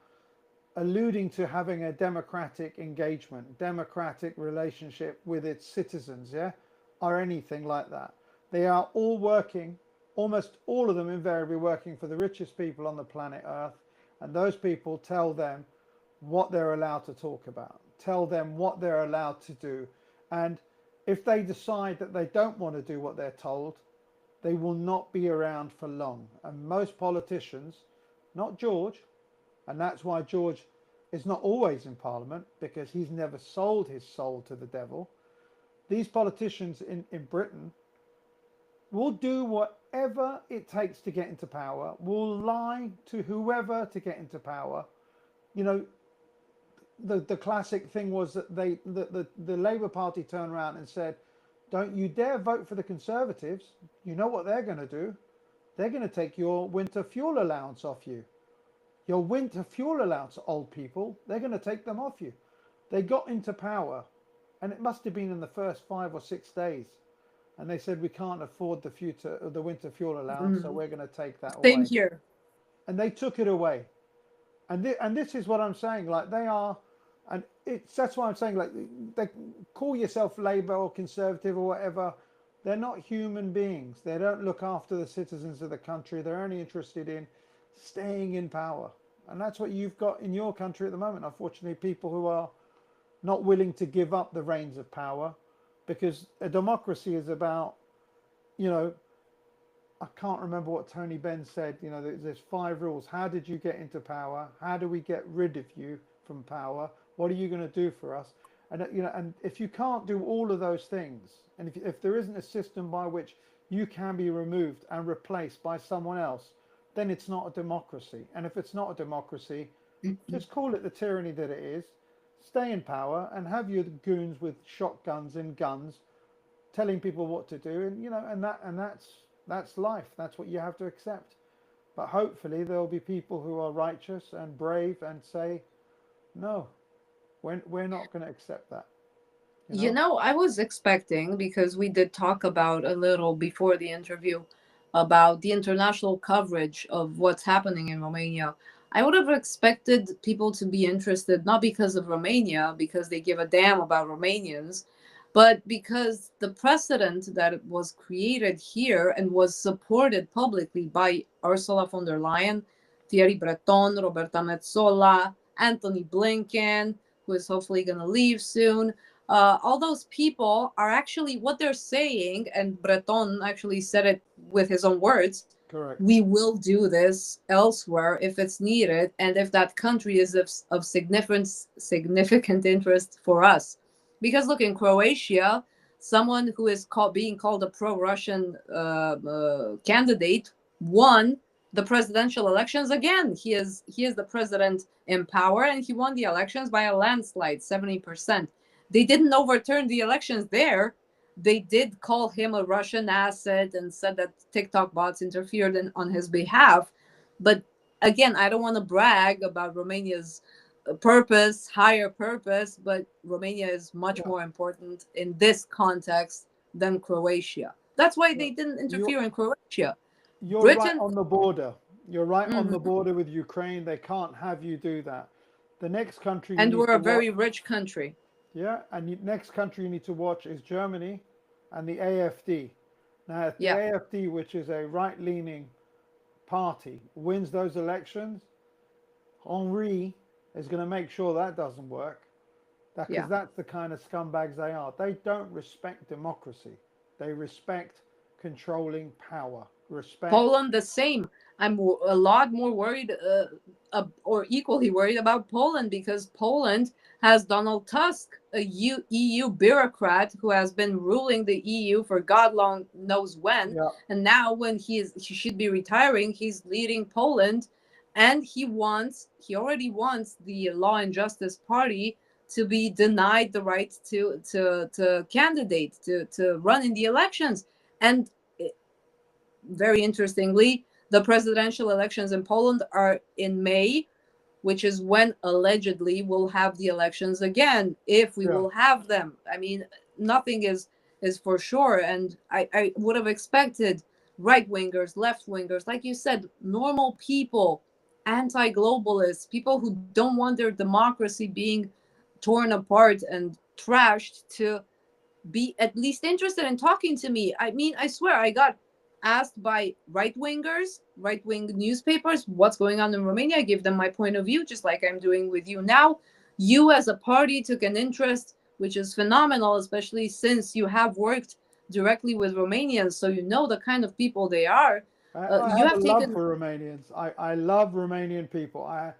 alluding to having a democratic engagement, democratic relationship with its citizens, yeah, are anything like that. They are all working, almost all of them invariably working for the richest people on the planet Earth, and those people tell them what they're allowed to talk about, tell them what they're allowed to do, and if they decide that they don't want to do what they're told, they will not be around for long. And most politicians, not George, and that's why George is not always in Parliament because he's never sold his soul to the devil. These politicians in Britain will do whatever it takes to get into power, will lie to whoever to get into power. You know, the classic thing was that the Labour Party turned around and said, don't you dare vote for the Conservatives. You know what they're going to do? They're going to take your winter fuel allowance off you. Your winter fuel allowance, old people, they're going to take them off you. They got into power, and it must have been in the first 5 or 6 days. And they said, we can't afford the winter fuel allowance, so mhm. we're going to take that Same away. here. And they took it away. And this is what I'm saying. Like they are, that's why I'm saying like they call yourself Labour or Conservative or whatever. They're not human beings. They don't look after the citizens of the country. They're only interested in staying in power. And that's what you've got in your country at the moment. Unfortunately, people who are not willing to give up the reins of power, because a democracy is about, you know, I can't remember what Tony Benn said. You know, there's five rules. How did you get into power? How do we get rid of you from power? What are you going to do for us? And you know, and if you can't do all of those things, and if there isn't a system by which you can be removed and replaced by someone else, then it's not a democracy. And if it's not a democracy, just call it the tyranny that it is. Stay in power and have your goons with shotguns and guns telling people what to do, and you know, and that's life. That's what you have to accept. But hopefully there will be people who are righteous and brave and say, no, we're not going to accept that. You You know? know, I was expecting, because we did talk about a little before the interview about the international coverage of what's happening in Romania. I would have expected people to be interested, not because of Romania, because they give a damn about Romanians, but because the precedent that was created here and was supported publicly by Ursula von der Leyen, Thierry Breton, Roberta Metsola, Anthony Blinken, who is hopefully going to leave soon. All those people are actually what they're saying, and Breton actually said it with his own words. Correct. We will do this elsewhere if it's needed, and if that country is of significant interest for us. Because look, in Croatia, someone who is being called a pro-Russian candidate won the presidential elections again. He is the president in power, and he won the elections by a landslide, 70%. They didn't overturn the elections there. They did call him a Russian asset and said that TikTok bots interfered on his behalf. But again, I don't want to brag about Romania's purpose, higher purpose, but Romania is much Yeah. more important in this context than Croatia. That's why Yeah. they didn't You interfere in Croatia. you're right Britain, on the border. You're right on the mhm, border with Ukraine. They can't have you do that. The next country you and need we're to a watch, very rich country. yeah, and the next country you need to watch is Germany and the AfD. Now, if the Yeah, AfD, which is a right-leaning party, wins those elections, Henri is going to make sure that doesn't work. Because yeah. that's the kind of scumbags they are. They don't respect democracy. They respect controlling power. Respect. Poland, the same. I'm a lot more worried, or equally worried about Poland, because Poland has Donald Tusk, a EU bureaucrat who has been ruling the EU for God long knows when, Yeah, and now when he should be retiring, he's leading Poland, and he already wants the Law and Justice Party to be denied the right to candidate to run in the elections, and very interestingly, the presidential elections in Poland are in May, which is when allegedly we'll have the elections again, if we yeah. will have them. I mean, nothing is for sure, and I would have expected right wingers, left wingers, like you said, normal people, anti-globalists, people who don't want their democracy being torn apart and trashed, to be at least interested in talking to me. I mean, I swear, I got asked by right wingers, right wing newspapers, what's going on in Romania. I give them my point of view, just like I'm doing with you now. You, as a party, took an interest, which is phenomenal, especially since you have worked directly with Romanians, so you know the kind of people they are. I You have a have love taken. for Romanians. I love Romanian people. I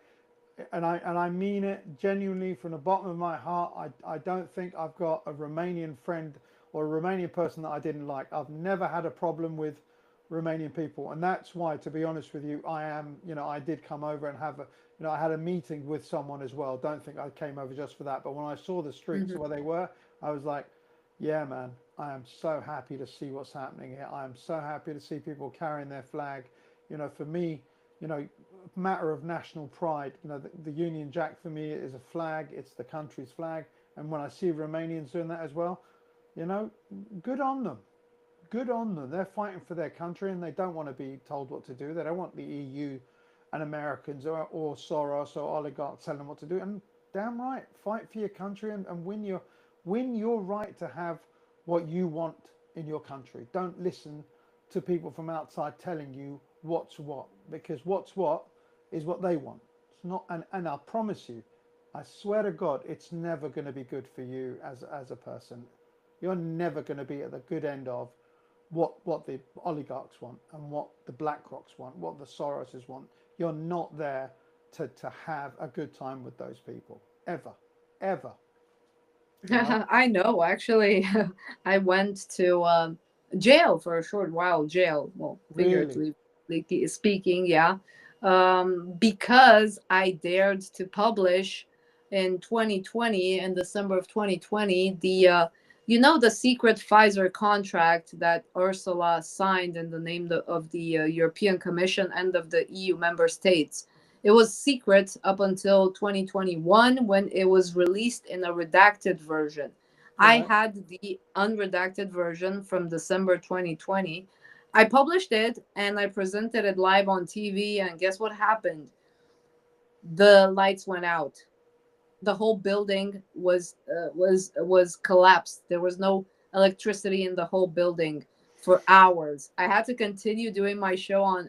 mean it genuinely from the bottom of my heart. I don't think I've got a Romanian friend or a Romanian person that I didn't like. I've never had a problem with Romanian people, and that's why, to be honest with you, I am. You know, I did come over and have a. You know, I had a meeting with someone as well. Don't think I came over just for that. But when I saw the streets Mhm. where they were, I was like, yeah, man, I am so happy to see what's happening here. I am so happy to see people carrying their flag. You know, for me, you know, matter of national pride. You know, the Union Jack for me is a flag. It's the country's flag. And when I see Romanians doing that as well, you know, good on them. Good on them. They're fighting for their country and they don't want to be told what to do. They don't want the EU and Americans or Soros or oligarchs telling them what to do. And damn right, fight for your country and win your right to have what you want in your country. Don't listen to people from outside telling you what's what, because what's what is what they want. It's not, and I promise you, I swear to God, it's never going to be good for you as a person. You're never going to be at the good end of what the oligarchs want and what the BlackRocks want, what the Soroses want. You're not there to have a good time with those people ever, ever. You know? I know, actually. I went to jail for a short while. Jail, well, Really? figuratively speaking, yeah. Because I dared to publish in 2020, in December of 2020, the secret Pfizer contract that Ursula signed in the name of the European Commission and of the EU member states. It was secret up until 2021 when it was released in a redacted version. I Right. had the unredacted version from December 2020. I published it and I presented it live on TV, and guess what happened? The lights went out. The whole building was collapsed. There was no electricity in the whole building for hours. I had to continue doing my show on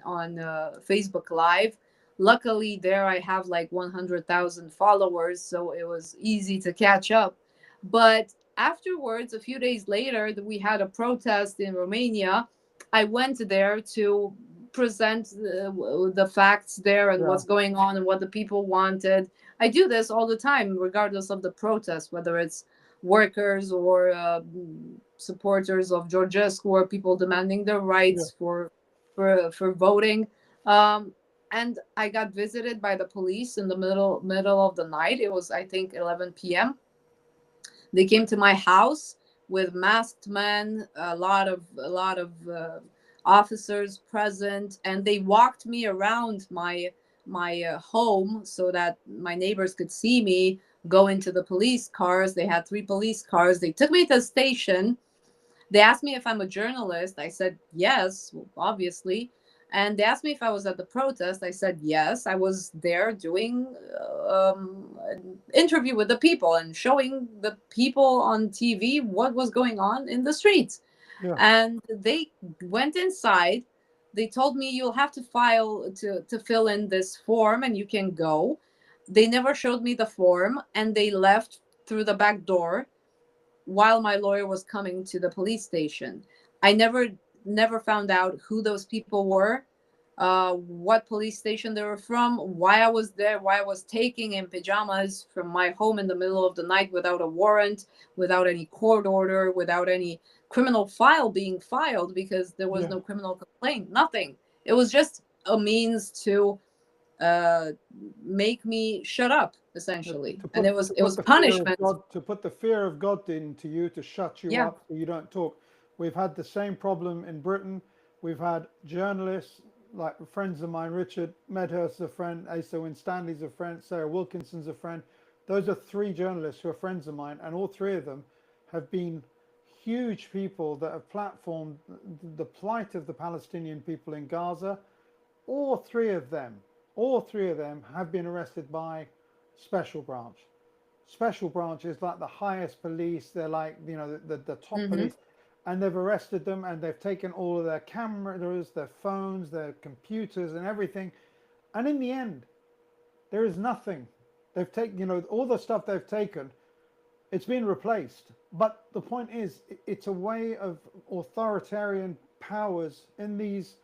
Facebook Live. Luckily, there I have like 100,000 followers, so it was easy to catch up. But afterwards, a few days later, we had a protest in Romania. I went there to present the facts there and Yeah. what's going on and what the people wanted. I do this all the time, regardless of the protest, whether it's workers or supporters of Georgescu or people demanding their Yeah. rights for voting. Um, and I got visited by the police in the middle of the night. It was, I think, 11 p.m. They came to my house with masked men, a lot of officers present, and they walked me around my home so that my neighbors could see me go into the police cars. They had three police cars. They took me to the station. They asked me if I'm a journalist. I said yes, obviously. And they asked me if I was at the protest. I said yes. I was there doing an interview with the people and showing the people on TV what was going on in the streets. Yeah. And they went inside. They told me you'll have to fill in this form and you can go. They never showed me the form and they left through the back door while my lawyer was coming to the police station. I never found out who those people were, what police station they were from, why I was there, why I was taking in pajamas from my home in the middle of the night without a warrant, without any court order, without any criminal file being filed because there was Yeah. no criminal complaint, nothing. It was just a means to uh, make me shut up, essentially, To and put it was punishment. To put the fear of God into you, to shut you Yeah. up so you don't talk. We've had the same problem in Britain. We've had journalists like friends of mine. Richard Medhurst's a friend, Asa Winstanley's a friend, Sarah Wilkinson's a friend. Those are three journalists who are friends of mine, and all three of them have been huge people that have platformed the plight of the Palestinian people in Gaza. All three of them have been arrested by special branch. Special branch is like the highest police. They're like, the top Hmm. police, and they've arrested them and they've taken all of their cameras, their phones, their computers, and everything. And in the end, there is nothing. They've taken, all the stuff they've taken. It's been replaced. But the point is, it's a way of authoritarian powers in these,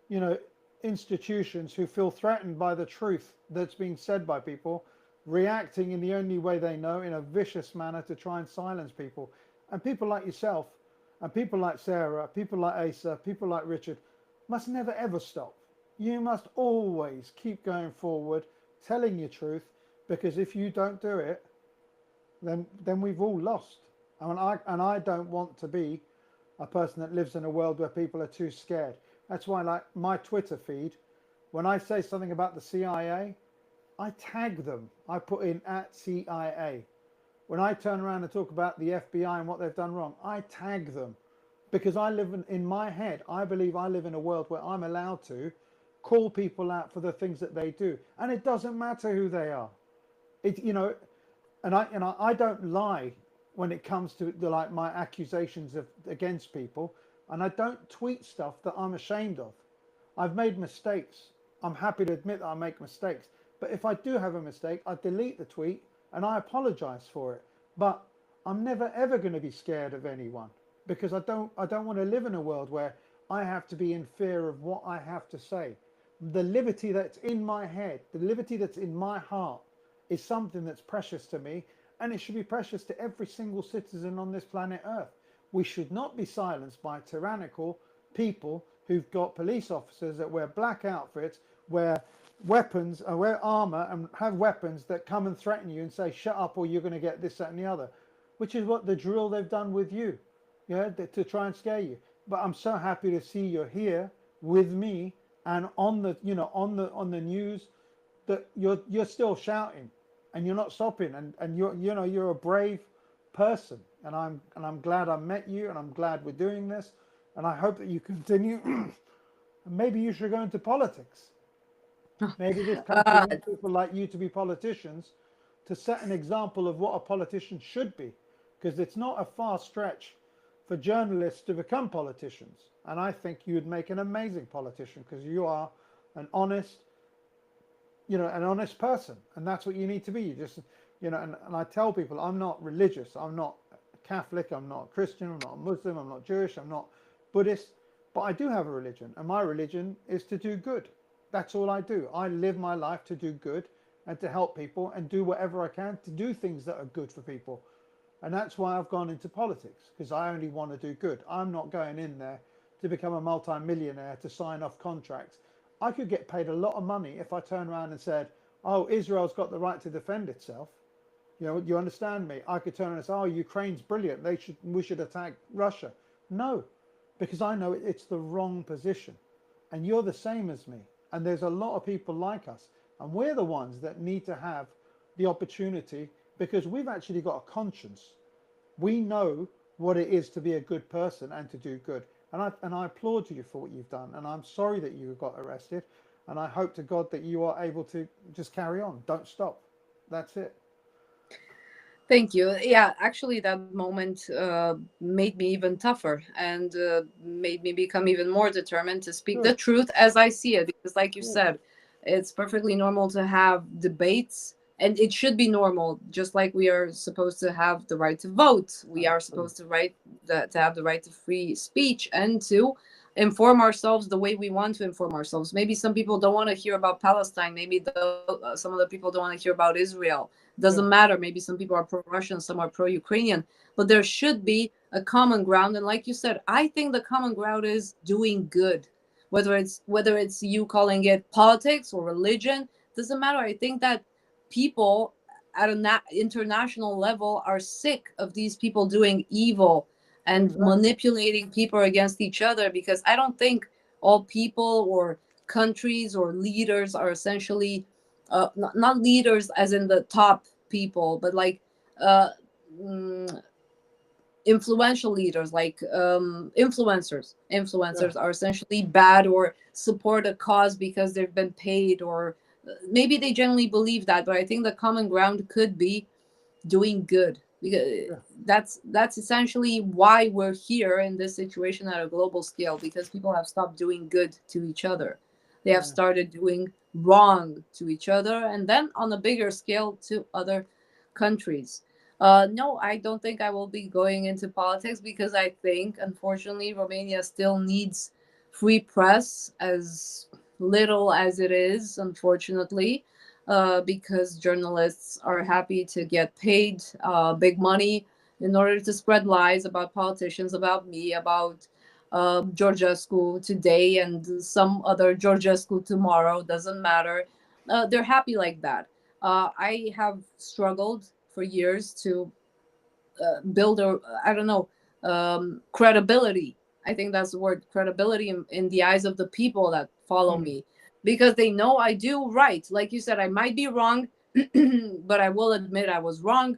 you know, institutions who feel threatened by the truth that's being said by people, reacting in the only way they know, in a vicious manner, to try and silence people. And people like yourself, and people like Sarah, people like Asa, people like Richard, must never ever stop. You must always keep going forward, telling your truth, because if you don't do it, then we've all lost. I don't want to be a person that lives in a world where people are too scared. That's why, like my Twitter feed, when I say something about the CIA, I tag them. I put in at CIA. When I turn around and talk about the FBI and what they've done wrong, I tag them, because I live in my head. I believe I live in a world where I'm allowed to call people out for the things that they do, and it doesn't matter who they are. It, and I don't lie when it comes to like my accusations of against people, and I don't tweet stuff that I'm ashamed of. I've made mistakes. I'm happy to admit that I make mistakes. But if I do have a mistake, I delete the tweet and I apologize for it. But I'm never ever going to be scared of anyone, because I don't want to live in a world where I have to be in fear of what I have to say. The liberty that's in my head, the liberty that's in my heart, is something that's precious to me, and it should be precious to every single citizen on this planet Earth. We should not be silenced by tyrannical people who've got police officers that wear black outfits, wear weapons, wear armor, and have weapons that come and threaten you and say, shut up or you're going to get this, that, and the other, which is what the drill they've done with you, yeah, to try and scare you. But I'm so happy to see you're here with me and on the, on the news, that you're still shouting and you're not stopping, and you're a brave person, and I'm glad I met you, and I'm glad we're doing this, and I hope that you continue. And maybe you should go into politics. Maybe this country Uh, needs people like you to be politicians, to set an example of what a politician should be, because it's not a far stretch for journalists to become politicians. And I think you would make an amazing politician, because you are an honest, an honest person, and that's what you need to be. You just, and I tell people, I'm not religious, I'm not Catholic, I'm not Christian, I'm not Muslim, I'm not Jewish, I'm not Buddhist, but I do have a religion, and my religion is to do good. That's all I do. I live my life to do good and to help people and do whatever I can to do things that are good for people. And that's why I've gone into politics, because I only want to do good. I'm not going in there to become a multi-millionaire to sign off contracts. I could get paid a lot of money if I turned around and said, oh, Israel's got the right to defend itself. You understand me? I could turn around and say, oh, Ukraine's brilliant, we should attack Russia. No, because I know it's the wrong position. And you're the same as me. And there's a lot of people like us. And we're the ones that need to have the opportunity, because we've actually got a conscience. We know what it is to be a good person and to do good. And I applaud you for what you've done. And I'm sorry that you got arrested. And I hope to God that you are able to just carry on. Don't stop. That's it. Thank you. Yeah, actually, that moment made me even tougher, and made me become even more determined to speak the Good. truth as I see it. Because, like you Good. said, it's perfectly normal to have debates, and it should be normal. Just like we are supposed to have the right to vote, we are Absolutely. supposed to have the right to free speech and to inform ourselves the way we want to inform ourselves. Maybe some people don't want to hear about Palestine. Maybe some other people don't want to hear about Israel. Doesn't Yeah. matter. Maybe some people are pro-Russian, some are pro-Ukrainian, but there should be a common ground. And like you said, I think the common ground is doing good. Whether it's you calling it politics or religion, doesn't matter. I think that people at an international level are sick of these people doing evil and Exactly. manipulating people against each other, because I don't think all people or countries or leaders are essentially not leaders as in the top people, but like uh, mm, influential leaders, like influencers. Yeah. Influencers are essentially bad or support a cause because they've been paid, or maybe they genuinely believe that. But I think the common ground could be doing good, because Yeah. that's essentially why we're here in this situation at a global scale, because people have stopped doing good to each other. They have Yeah. started doing wrong to each other, and then on a bigger scale to other countries. No, I don't think I will be going into politics, because I think, unfortunately, Romania still needs free press, as little as it is, unfortunately, because journalists are happy to get paid big money in order to spread lies about politicians, about me, about Georgescu today and some other Georgescu tomorrow. Doesn't matter. They're happy like that. I have struggled for years to build a, I don't know, credibility. I think that's the word, credibility in the eyes of the people that follow Mm. me, because they know I do right. Like you said, I might be wrong, but I will admit I was wrong.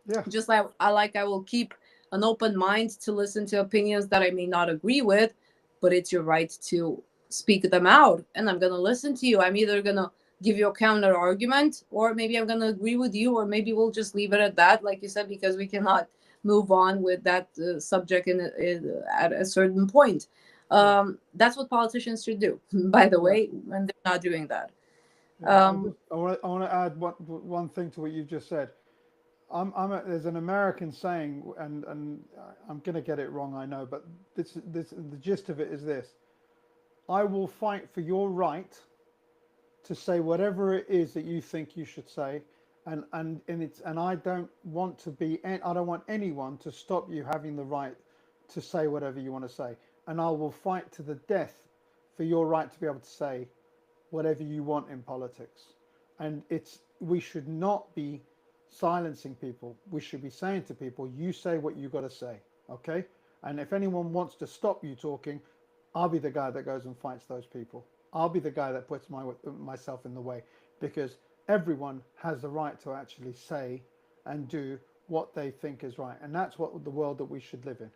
Yeah. Just like I will keep an open mind to listen to opinions that I may not agree with, but it's your right to speak them out, and I'm gonna listen to you. I'm either gonna give you a counter argument, or maybe I'm going to agree with you, or maybe we'll just leave it at that, like you said, because we cannot move on with that subject at a certain point. Yeah. That's what politicians should do, by the Yeah. way, when they're not doing that. Yeah. Um, I want to add one thing to what you've just said. There's an American saying, and I'm going to get it wrong, I know, but the gist of it is this: I will fight for your right to say whatever it is that you think you should say, and I don't want to be, I don't want anyone to stop you having the right to say whatever you want to say, and I will fight to the death for your right to be able to say whatever you want in politics. And we should not be silencing people. We should be saying to people, you say what you got to say, okay? And if anyone wants to stop you talking, I'll be the guy that goes and fights those people. I'll be the guy that puts myself in the way, because everyone has the right to actually say and do what they think is right. And that's what the world that we should live in.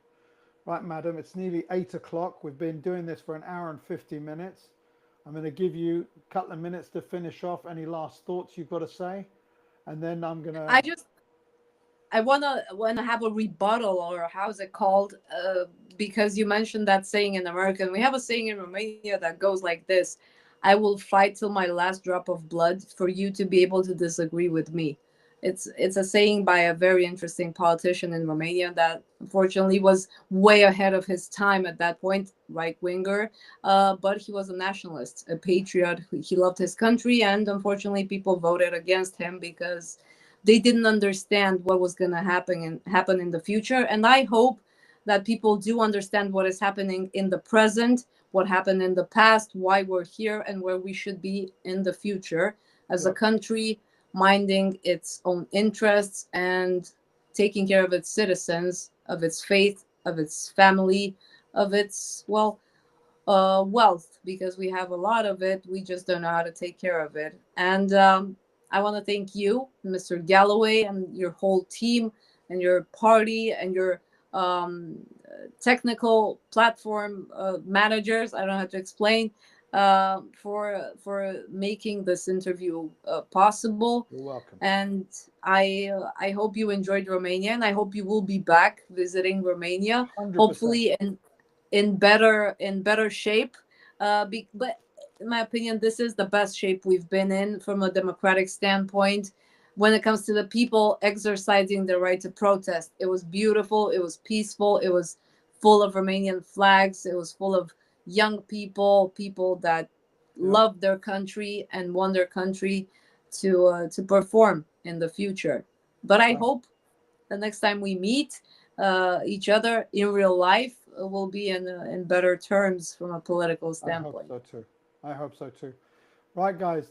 Right, madam, it's nearly 8 o'clock. We've been doing this for an hour and 50 minutes. I'm going to give you a couple of minutes to finish off any last thoughts you've got to say. And then I'm going to... I just I wanna have a rebuttal, or how's it called? Because you mentioned that saying in American. We have a saying in Romania that goes like this: "I will fight till my last drop of blood for you to be able to disagree with me." It's a saying by a very interesting politician in Romania that unfortunately was way ahead of his time at that point, right winger. But he was a nationalist, a patriot. He loved his country, and unfortunately, people voted against him because they didn't understand what was going to happen in the future. And I hope that people do understand what is happening in the present, what happened in the past, why we're here, and where we should be in the future as a Yep. country, minding its own interests and taking care of its citizens, of its faith, of its family, of its, well, wealth, because we have a lot of it. We just don't know how to take care of it. And I want to thank you, Mr. Galloway, and your whole team, and your party, and your technical platform managers. I don't have to explain, for making this interview possible. You're welcome. And I hope you enjoyed Romania, and I hope you will be back visiting Romania, 100%. hopefully in better shape. But in my opinion, this is the best shape we've been in from a democratic standpoint. When it comes to the people exercising their right to protest, it was beautiful. It was peaceful. It was full of Romanian flags. It was full of young people, people that Yep. love their country and want their country to perform in the future. But I I, hope the next time we meet each other in real life will be in better terms from a political I hope standpoint. so too. I hope so too. Right, guys.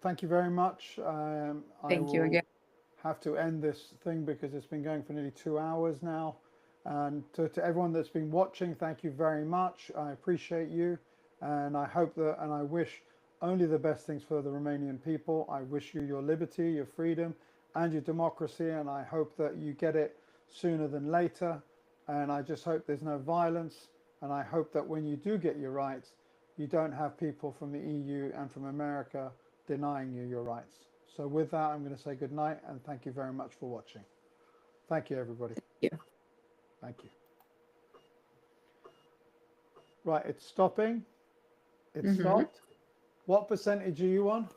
Thank you very much. I Thank you will again. have to end this thing because it's been going for nearly 2 hours now. And to everyone that's been watching, thank you very much. I appreciate you. And I hope that, and I wish only the best things for the Romanian people. I wish you your liberty, your freedom, and your democracy. And I hope that you get it sooner than later. And I just hope there's no violence. And I hope that when you do get your rights, you don't have people from the EU and from America denying you your rights. So with that, I'm going to say good night and thank you very much for watching. Thank you, everybody. Yeah. Thank you. Right, it's stopping. It Hmm. stopped. What percentage are you on?